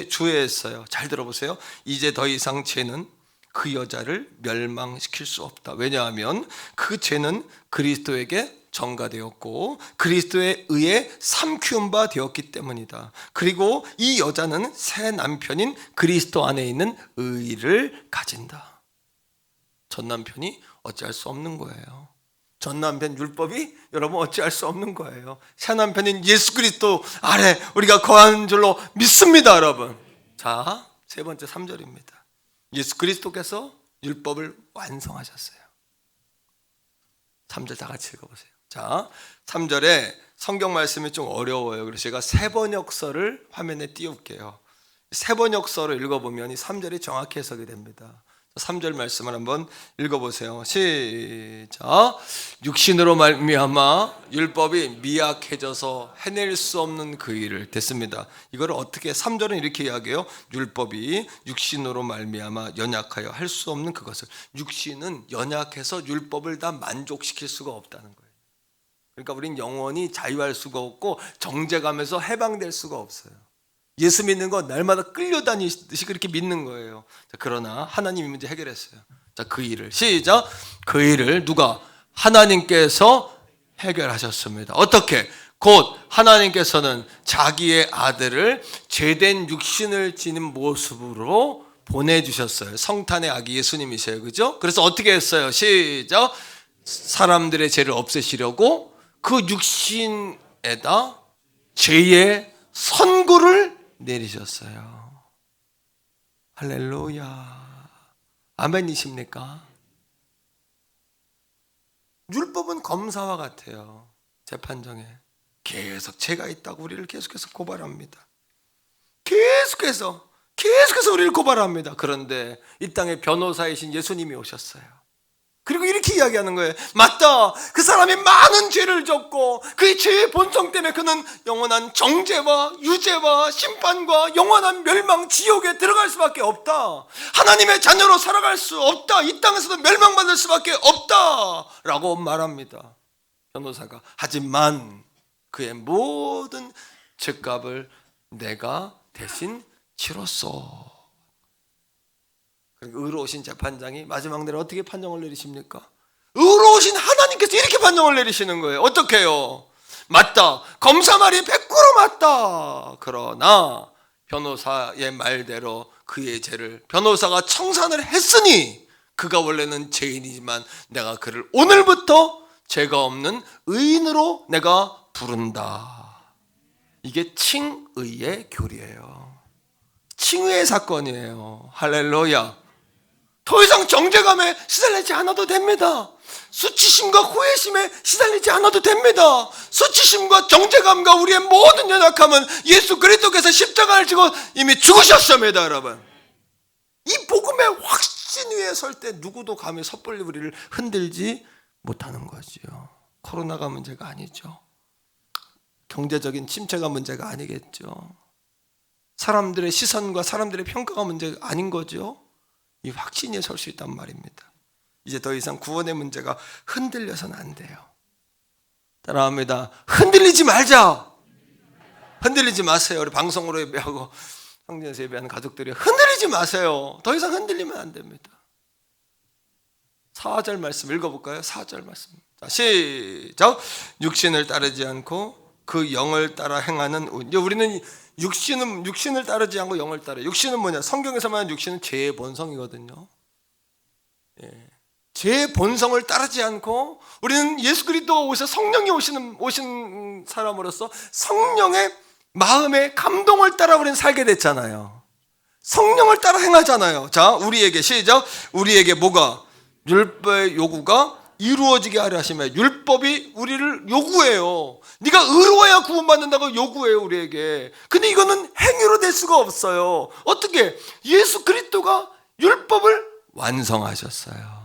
주의했어요. 잘 들어보세요. 이제 더 이상 죄는 그 여자를 멸망시킬 수 없다. 왜냐하면 그 죄는 그리스도에게 전가되었고 그리스도에 의해 삼키운 바 되었기 때문이다. 그리고 이 여자는 새 남편인 그리스도 안에 있는 의를 가진다. 전 남편이 어찌할 수 없는 거예요. 전 남편 율법이 여러분 어찌할 수 없는 거예요. 새 남편인 예수 그리스도 아래 우리가 거하는 줄로 믿습니다, 여러분. 자, 세 번째 3절입니다. 예수 그리스도께서 율법을 완성하셨어요. 3절 다 같이 읽어보세요. 자, 3절에 성경 말씀이 좀 어려워요. 그래서 제가 세번역서를 화면에 띄울게요. 세번역서를 읽어보면 이 3절이 정확히 해석이 됩니다. 3절 말씀을 한번 읽어보세요. 시작. 육신으로 말미암아 율법이 미약해져서 해낼 수 없는 그 일을 됐습니다. 이걸 어떻게 3절은 이렇게 이야기해요. 율법이 육신으로 말미암아 연약하여 할 수 없는 그것을. 육신은 연약해서 율법을 다 만족시킬 수가 없다는 거예요. 그러니까 우린 영원히 자유할 수가 없고 정죄감에서 해방될 수가 없어요. 예수 믿는 건 날마다 끌려다니듯이 그렇게 믿는 거예요. 자, 그러나 하나님이 문제 해결했어요. 자, 그 일을 시작. 그 일을 누가? 하나님께서 해결하셨습니다. 어떻게? 곧 하나님께서는 자기의 아들을 죄된 육신을 지닌 모습으로 보내주셨어요. 성탄의 아기 예수님이세요. 그죠? 그래서 어떻게 했어요? 시작. 사람들의 죄를 없애시려고 그 육신에다 죄의 선고를 내리셨어요. 할렐루야. 아멘이십니까? 율법은 검사와 같아요. 재판정에 계속 죄가 있다고 우리를 계속해서 고발합니다. 계속해서 우리를 고발합니다. 그런데 이 땅에 변호사이신 예수님이 오셨어요. 그리고 이렇게 이야기하는 거예요. 맞다. 그 사람이 많은 죄를 졌고 그 죄의 본성 때문에 그는 영원한 정죄와 유죄와 심판과 영원한 멸망 지옥에 들어갈 수밖에 없다. 하나님의 자녀로 살아갈 수 없다. 이 땅에서도 멸망받을 수밖에 없다 라고 말합니다. 변호사가. 하지만 그의 모든 죄값을 내가 대신 치렀어. 의로우신 재판장이 마지막 날에 어떻게 판정을 내리십니까? 의로우신 하나님께서 이렇게 판정을 내리시는 거예요. 어떻게 해요? 맞다. 검사 말이 100% 맞다. 그러나 변호사의 말대로 그의 죄를 변호사가 청산을 했으니 그가 원래는 죄인이지만 내가 그를 오늘부터 죄가 없는 의인으로 내가 부른다. 이게 칭의의 교리예요. 칭의의 사건이에요. 할렐루야. 더 이상 정죄감에 시달리지 않아도 됩니다. 수치심과 후회심에 시달리지 않아도 됩니다. 수치심과 정죄감과 우리의 모든 연약함은 예수 그리스도께서 십자가를 지고 이미 죽으셨습니다, 여러분. 이 복음의 확신 위에 설 때 누구도 감히 섣불리 우리를 흔들지 못하는 거지요. 코로나가 문제가 아니죠. 경제적인 침체가 문제가 아니겠죠. 사람들의 시선과 사람들의 평가가 문제가 아닌 거죠. 이 확신에 설 수 있단 말입니다. 이제 더 이상 구원의 문제가 흔들려서는 안 돼요. 따라합니다. 흔들리지 말자. 흔들리지 마세요. 우리 방송으로 예배하고 성전에서 예배하는 가족들이 흔들리지 마세요. 더 이상 흔들리면 안 됩니다. 4절 말씀 읽어볼까요? 4절 말씀. 자, 시작. 육신을 따르지 않고 그 영을 따라 행하는 이제 우리는 육신을 따르지 않고 영을 따라. 육신은 뭐냐? 성경에서 말하는 육신은 죄의 본성이거든요. 예. 죄의 본성을 따르지 않고 우리는 예수 그리스도가 오셔 성령이 오신 사람으로서 성령의 마음의 감동을 따라 우리는 살게 됐잖아요. 성령을 따라 행하잖아요. 자, 우리에게 시작. 우리에게 뭐가? 율법의 요구가 이루어지게 하려 하시며 율법이 우리를 요구해요. 네가 의로워야 구원받는다고 요구해요 우리에게. 근데 이거는 행위로 될 수가 없어요. 어떻게? 예수 그리스도가 율법을 완성하셨어요.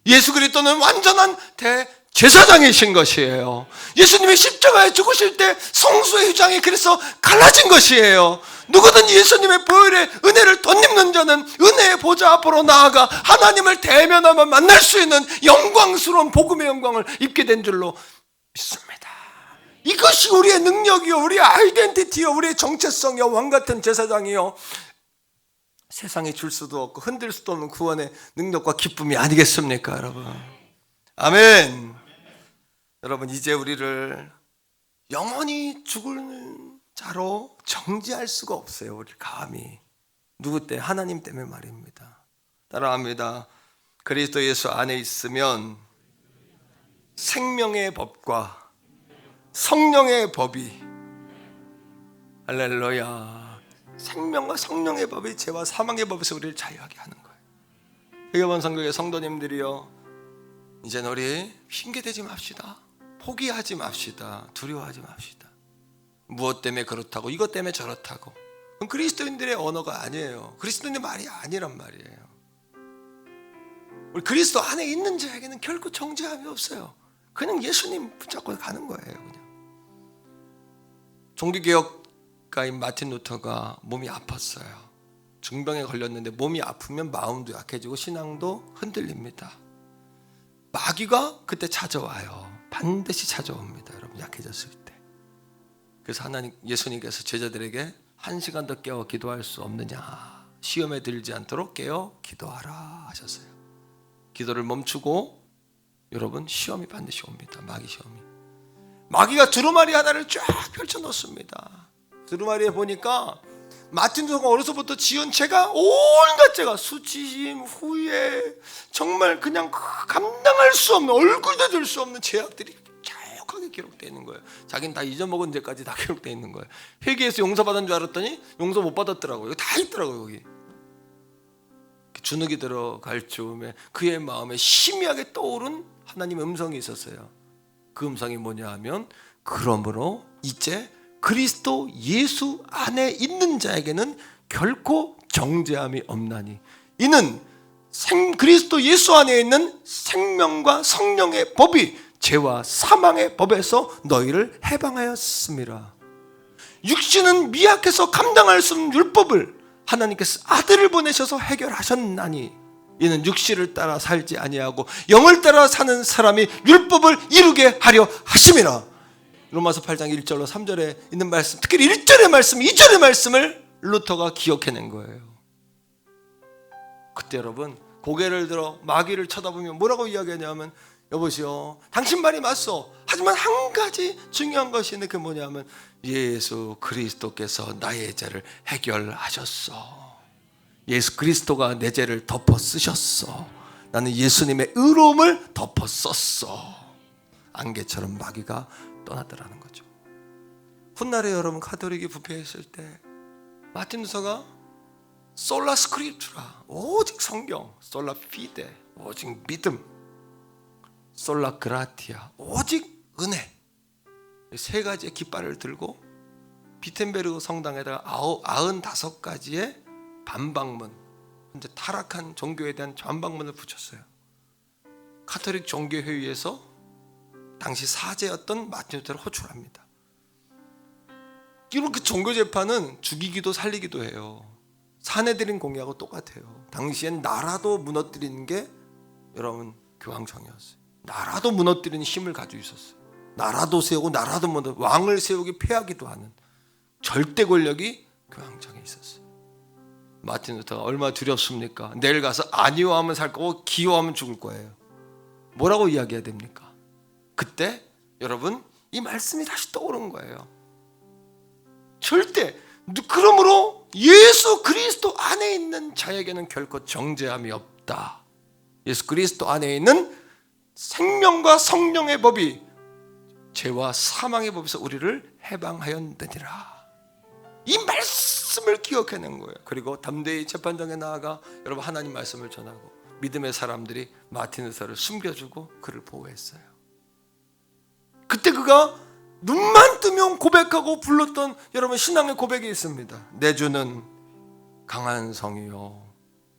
예수 그리스도는 완전한 대제사장이신 것이에요. 예수님이 십자가에 죽으실 때 성소의 휘장이 그래서 갈라진 것이에요. 누구든 예수님의 보혈의 은혜를 덧입는 자는 은혜의 보좌 앞으로 나아가 하나님을 대면하며 만날 수 있는 영광스러운 복음의 영광을 입게 된 줄로 믿습니다. 이것이 우리의 능력이요, 우리의 아이덴티티요, 우리의 정체성이요, 왕같은 제사장이요, 세상에 줄 수도 없고 흔들 수도 없는 구원의 능력과 기쁨이 아니겠습니까, 여러분? 아멘. 여러분, 이제 우리를 영원히 죽을 자로 정지할 수가 없어요. 우리 감히. 누구 때? 하나님 때문에 말입니다. 따라합니다. 그리스도 예수 안에 있으면 생명의 법과 성령의 법이, 할렐루야, 생명과 성령의 법이 죄와 사망의 법에서 우리를 자유하게 하는 거예요. 회개본 성교의 성도님들이요, 이제는 우리 핑계대지 맙시다. 포기하지 맙시다. 두려워하지 맙시다. 무엇 때문에 그렇다고, 이것 때문에 저렇다고. 그건 그리스도인들의 언어가 아니에요. 그리스도인의 말이 아니란 말이에요. 우리 그리스도 안에 있는 자에게는 결코 정죄함이 없어요. 그냥 예수님 붙잡고 가는 거예요. 그냥. 종교개혁가인 마틴 루터가 몸이 아팠어요. 중병에 걸렸는데 몸이 아프면 마음도 약해지고 신앙도 흔들립니다. 마귀가 그때 찾아와요. 반드시 찾아옵니다. 여러분, 약해졌을 때. 그래서 예수님께서 제자들에게 1시간 더 깨어 기도할 수 없느냐, 시험에 들지 않도록 깨어 기도하라 하셨어요. 기도를 멈추고, 여러분, 시험이 반드시 옵니다. 마귀 시험이. 마귀가 두루마리 하나를 쫙 펼쳐 놓습니다. 두루마리에 보니까 마틴 루터가 어려서부터 지은 죄가 온갖 죄가, 수치심, 후회, 정말 그냥 감당할 수 없는, 얼굴도 들 수 없는 죄악들이 자욱하게 기록되어 있는 거예요. 자기는 다 잊어먹은 죄까지 다 기록되어 있는 거예요. 회개해서 용서받은 줄 알았더니 용서 못 받았더라고요. 여기 다 있더라고요. 여기 주눅이 들어갈 즈음에 그의 마음에 희미하게 떠오른 하나님의 음성이 있었어요. 그 음성이 뭐냐 하면, 그러므로 이제 그리스도 예수 안에 있는 자에게는 결코 정죄함이 없나니, 이는 그리스도 예수 안에 있는 생명과 성령의 법이 죄와 사망의 법에서 너희를 해방하였습니다. 육신은 미약해서 감당할 수 없는 율법을 하나님께서 아들을 보내셔서 해결하셨나니, 이는 육신을 따라 살지 아니하고 영을 따라 사는 사람이 율법을 이루게 하려 하심이라. 로마서 8장 1절로 3절에 있는 말씀, 특히 1절의 말씀, 2절의 말씀을 루터가 기억해낸 거예요. 그때 여러분, 고개를 들어 마귀를 쳐다보면 뭐라고 이야기하냐면, 여보시오, 당신 말이 맞소. 하지만 한 가지 중요한 것이 있는데, 그게 뭐냐면, 예수 그리스도께서 나의 죄를 해결하셨어. 예수 그리스도가 내 죄를 덮어 쓰셨어. 나는 예수님의 의로움을 덮어 썼어. 안개처럼 마귀가 떠나더라는 거죠. 훗날에 여러분, 가톨릭이 부패했을 때 마틴 루터가 솔라 스크립투라, 오직 성경, 솔라 피데, 오직 믿음, 솔라 그라티아, 오직 은혜, 세 가지의 깃발을 들고 비텐베르그 성당에다가 95가지의 반박문, 현재 타락한 종교에 대한 반박문을 붙였어요. 가톨릭 종교회의에서 당시 사제였던 마틴 루터를 호출합니다. 이렇게 종교재판은 죽이기도 살리기도 해요. 사내들인 공의하고 똑같아요. 당시엔 나라도 무너뜨리는 게 여러분 교황청이었어요. 나라도 무너뜨리는 힘을 가지고 있었어요. 나라도 세우고 나라도 왕을 세우기 패하기도 하는 절대 권력이 교황청에 있었어요. 마틴 루터가 얼마나 두렵습니까? 내일 가서 아니요 하면 살 거고 기요 하면 죽을 거예요. 뭐라고 이야기해야 됩니까? 그때 여러분, 이 말씀이 다시 떠오른 거예요. 절대, 그러므로 예수 그리스도 안에 있는 자에게는 결코 정죄함이 없다. 예수 그리스도 안에 있는 생명과 성령의 법이 죄와 사망의 법에서 우리를 해방하였느니라. 이 말씀을 기억해낸 거예요. 그리고 담대히 재판장에 나아가 여러분 하나님 말씀을 전하고, 믿음의 사람들이 마틴루터를 숨겨주고 그를 보호했어요. 그때 그가 눈만 뜨면 고백하고 불렀던 여러분 신앙의 고백이 있습니다. 내 주는 강한 성이요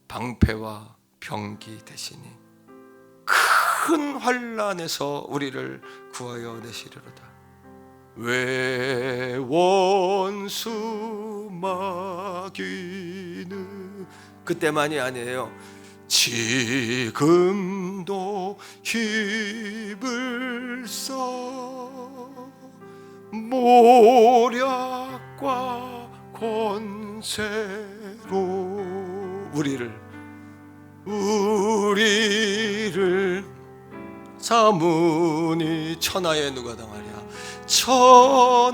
방패와 병기 되시니 큰 환난에서 우리를 구하여 내시리로다. 왜 원수 마귀는 그때만이 아니에요. 지금도 힘을 써 모략과 권세로 우리를 사문이 천하에 누가 당하랴. 천하에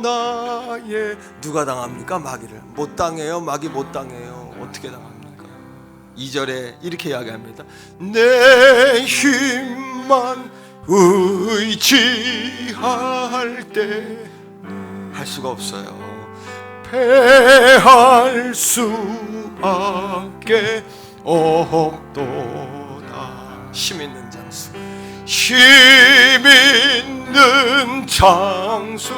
누가 당합니까? 마귀를 못 당해요. 마귀 못 당해요. 어떻게 당합니까? 2절에 이렇게 이야기합니다. 내 힘만 의지할 때 할 수가 없어요. 패할 수밖에 없도다. 힘 있는 장수, 힘 있는 장수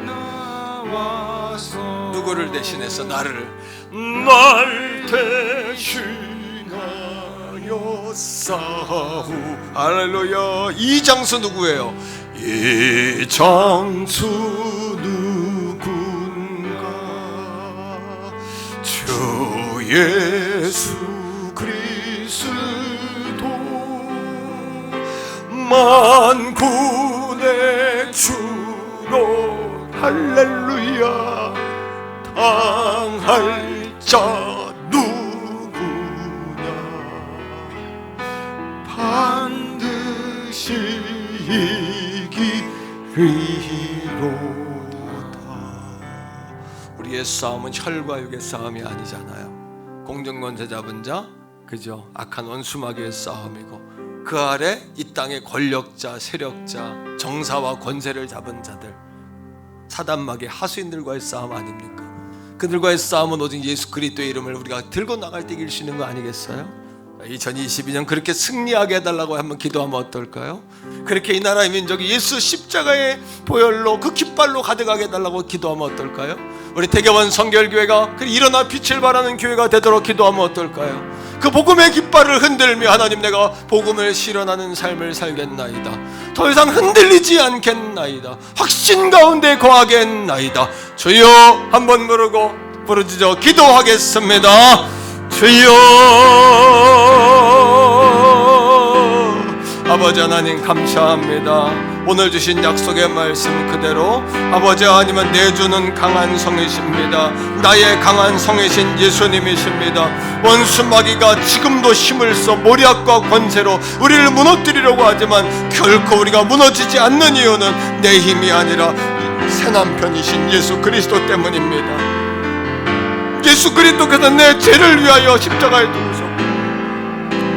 나와서 누구를 대신해서 날 대신하여 싸우. 할렐루야. 이 장수 누구예요? 이 장수 누군가? 주 예수 그리스도 만군의 주로 할렐루야. 당할 자 누구냐? 반드시 이기리로다. 우리의 싸움은 혈과 육의 싸움이 아니잖아요. 공정권세 잡은 자, 그죠? 악한 원수 마귀의 싸움이고 그 아래 이 땅의 권력자, 세력자, 정사와 권세를 잡은 자들, 사단 마귀의 하수인들과의 싸움 아닙니까? 그들과의 싸움은 오직 예수 그리스도의 이름을 우리가 들고 나갈 때 이길 수 있는 거 아니겠어요? 2022년 그렇게 승리하게 해달라고 한번 기도하면 어떨까요? 그렇게 이 나라의 민족이 예수 십자가의 보혈로 그 깃발로 가득하게 해달라고 기도하면 어떨까요? 우리 대교원 성결교회가 일어나 빛을 발하는 교회가 되도록 기도하면 어떨까요? 그 복음의 깃발을 흔들며 하나님 내가 복음을 실현하는 삶을 살겠나이다. 더 이상 흔들리지 않겠나이다. 확신 가운데 거하겠나이다. 주여 한번 부르고 부르짖어 기도하겠습니다. 주여. 아버지 하나님 감사합니다. 오늘 주신 약속의 말씀 그대로 아버지 하나님은 내주는 강한 성이십니다. 나의 강한 성이신 예수님이십니다. 원수 마귀가 지금도 힘을 써 모략과 권세로 우리를 무너뜨리려고 하지만 결코 우리가 무너지지 않는 이유는 내 힘이 아니라 새 남편이신 예수 그리스도 때문입니다. 예수 그리스도께서 내 죄를 위하여 십자가에 죽으셨고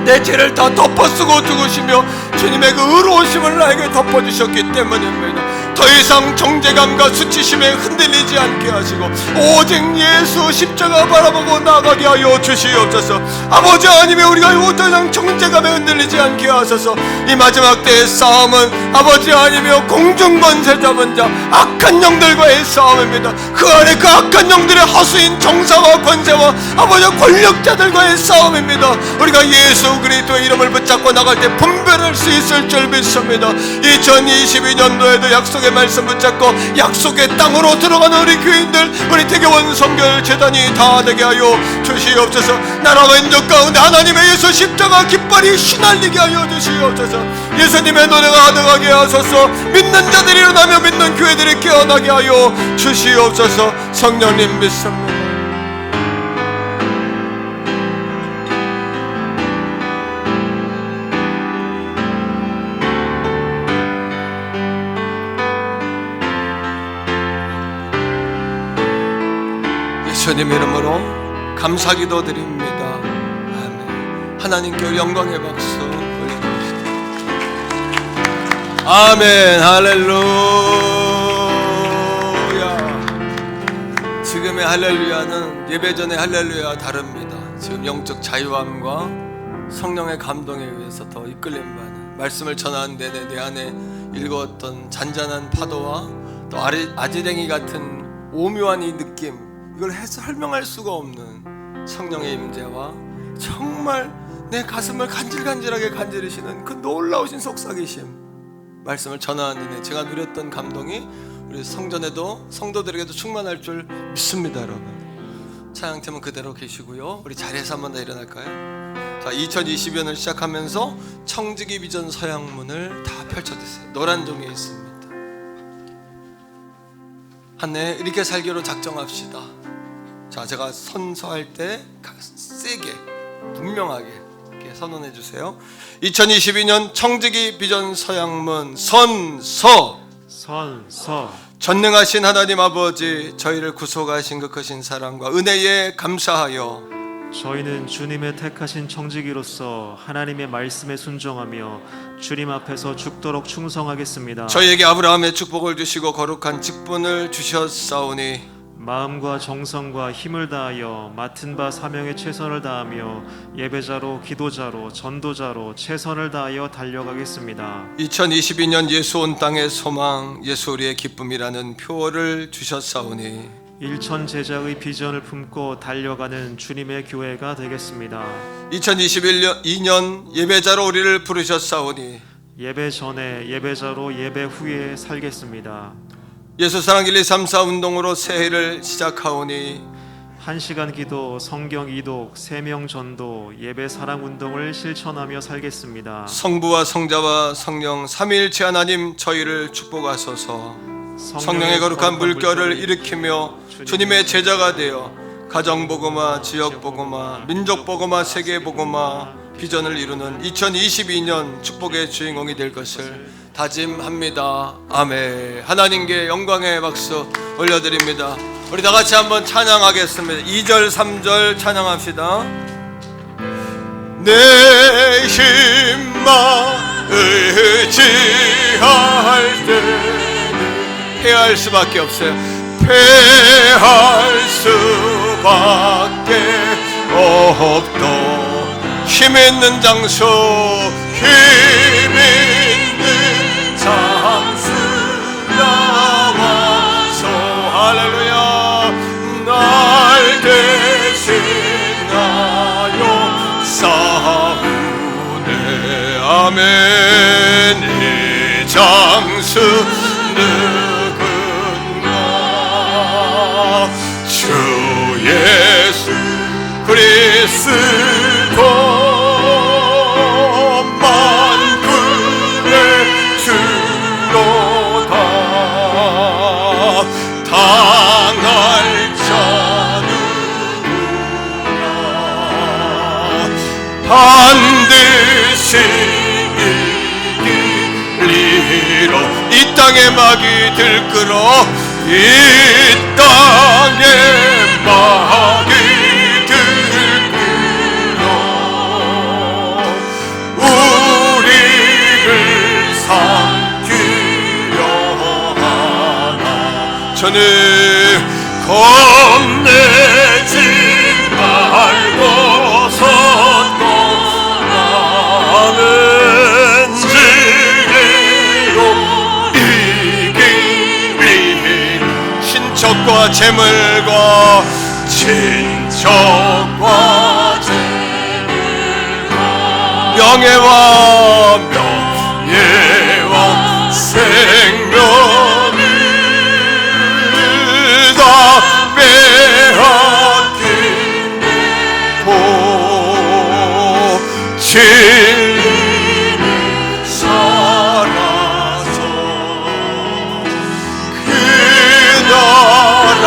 내 죄를 다 덮어쓰고 죽으시며 주님의 그 의로우심을 나에게 덮어주셨기 때문입니다. 더 이상 정죄감과 수치심에 흔들리지 않게 하시고 오직 예수 십자가 바라보고 나가게 하여 주시옵소서. 아버지 하나님의 우리가 더 이상 정죄감에 흔들리지 않게 하소서. 이 마지막 때의 싸움은 아버지 하나님이여 공중권세 잡은 자 악한 영들과의 싸움입니다. 그 안에 그 악한 영들의 하수인 정사와 권세와 아버지 권력자들과의 싸움입니다. 우리가 예수 그리스도의 이름을 붙잡고 나갈 때 분별할 수 있을 줄 믿습니다. 2022년도에도 약속의 말씀 붙잡고 약속의 땅으로 들어가는 우리 교인들, 우리 대교원 성결 재단이 다 되게 하여 주시옵소서. 나라와 민족 가운데 하나님의 예수 십자가 깃발이 휘날리게 하여 주시옵소서. 예수님의 노래가 가득하게 하소서. 믿는 자들이 일어나며 믿는 교회들이 깨어나게 하여 주시옵소서. 성령님 믿습니다. 예수님 이름으로 감사기도 드립니다. 아멘. 하나님께 영광의 박수 올려드립시다. 아멘. 할렐루야. 지금의 할렐루야는 예배 전의 할렐루야와 다릅니다. 지금 영적 자유함과 성령의 감동에 의해서 더 이끌림 받는 말씀을 전하는 내내 내 안에 일거었던 잔잔한 파도와 또 아지랭이 같은 오묘한 이 느낌, 이걸 설명할 수가 없는 성령의 임재와 정말 내 가슴을 간질간질하게 간지르시는 그 놀라우신 속삭이심, 말씀을 전하는 내내 제가 누렸던 감동이 우리 성전에도 성도들에게도 충만할 줄 믿습니다. 여러분, 찬양팀은 그대로 계시고요. 우리 자리에서 한번 더 일어날까요? 자, 2022년을 시작하면서 청지기 비전 서양문을 다 펼쳐주세요. 노란 종이에 있습니다. 한 해 이렇게 살기로 작정합시다. 자, 제가 선서할 때 세게 분명하게 이렇게 선언해 주세요. 2022년 청지기 비전 서양문 선서. 전능하신 하나님 아버지, 저희를 구속하신 그 크신 사랑과 은혜에 감사하여 저희는 주님의 택하신 청지기로서 하나님의 말씀에 순종하며 주님 앞에서 죽도록 충성하겠습니다. 저희에게 아브라함의 축복을 주시고 거룩한 직분을 주셨사오니 마음과 정성과 힘을 다하여 맡은 바 사명에 최선을 다하며 예배자로, 기도자로, 전도자로 최선을 다하여 달려가겠습니다. 2022년 예수 온 땅의 소망, 예수 우리의 기쁨이라는 표어를 주셨사오니 일천 제자의 비전을 품고 달려가는 주님의 교회가 되겠습니다. 2021년 예배자로 우리를 부르셨사오니 예배 전에 예배자로, 예배 후에 살겠습니다. 예수 사랑 1, 2, 3, 4 운동으로 새해를 시작하오니 1시간 기도, 성경 이독, 세명 전도, 예배 사랑 운동을 실천하며 살겠습니다. 성부와 성자와 성령 삼위일체 하나님 저희를 축복하소서. 성령의 거룩한 물결을 일으키며 주님의 제자가 되어 가정복음화, 지역복음화, 민족복음화, 세계복음화 비전을 이루는 2022년 축복의 주인공이 될 것을 다짐합니다. 아멘. 하나님께 영광의 박수 올려드립니다. 우리 다 같이 한번 찬양하겠습니다. 2절 3절 찬양합시다. 내 힘만 의지할 때 패할 수밖에 없어요. 패할 수밖에 없도 힘 있는 장소, 힘 있는 장소 나와서 할렐루야 날 대신하여 싸우네. 아멘. 이 장수 누군가 주 예수 그리스도 만군의 주로다. 당할 자는 반드시 이기리라. 이 땅에 막이 들끓어 이 땅에 막이 들끓어 우리를 삼키려 하나. 저는 겁내지 말고 선동하는 진리로 이기리. 친척과 재물과 명예와 생명을 다 빼앗기고 진리는 사라져 그 나라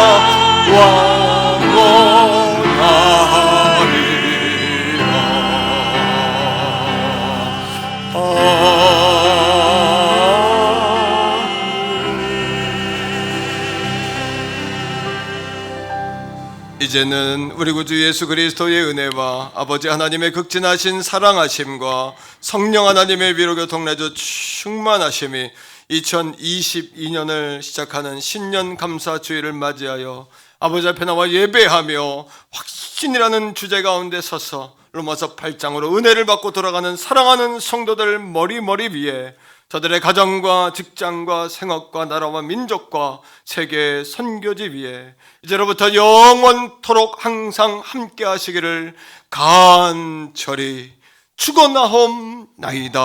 이제는 우리 구주 예수 그리스도의 은혜와 아버지 하나님의 극진하신 사랑하심과 성령 하나님의 위로 교통내주 충만하심이 2022년을 시작하는 신년 감사 주일을 맞이하여 아버지 앞에 나와 예배하며 확신이라는 주제 가운데 서서 로마서 8장으로 은혜를 받고 돌아가는 사랑하는 성도들 머리 위에 저들의 가정과 직장과 생업과 나라와 민족과 세계 선교지 위에 이제로부터 영원토록 항상 함께 하시기를 간절히 축원하옵나이다.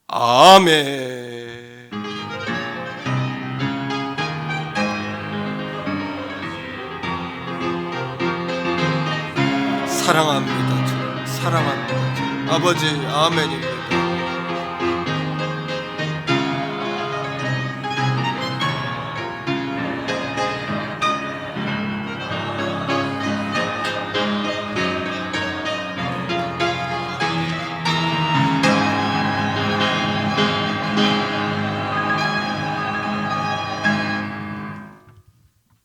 아멘. 사랑합니다. 주. 사랑합니다. 주. 아버지 아멘입니다.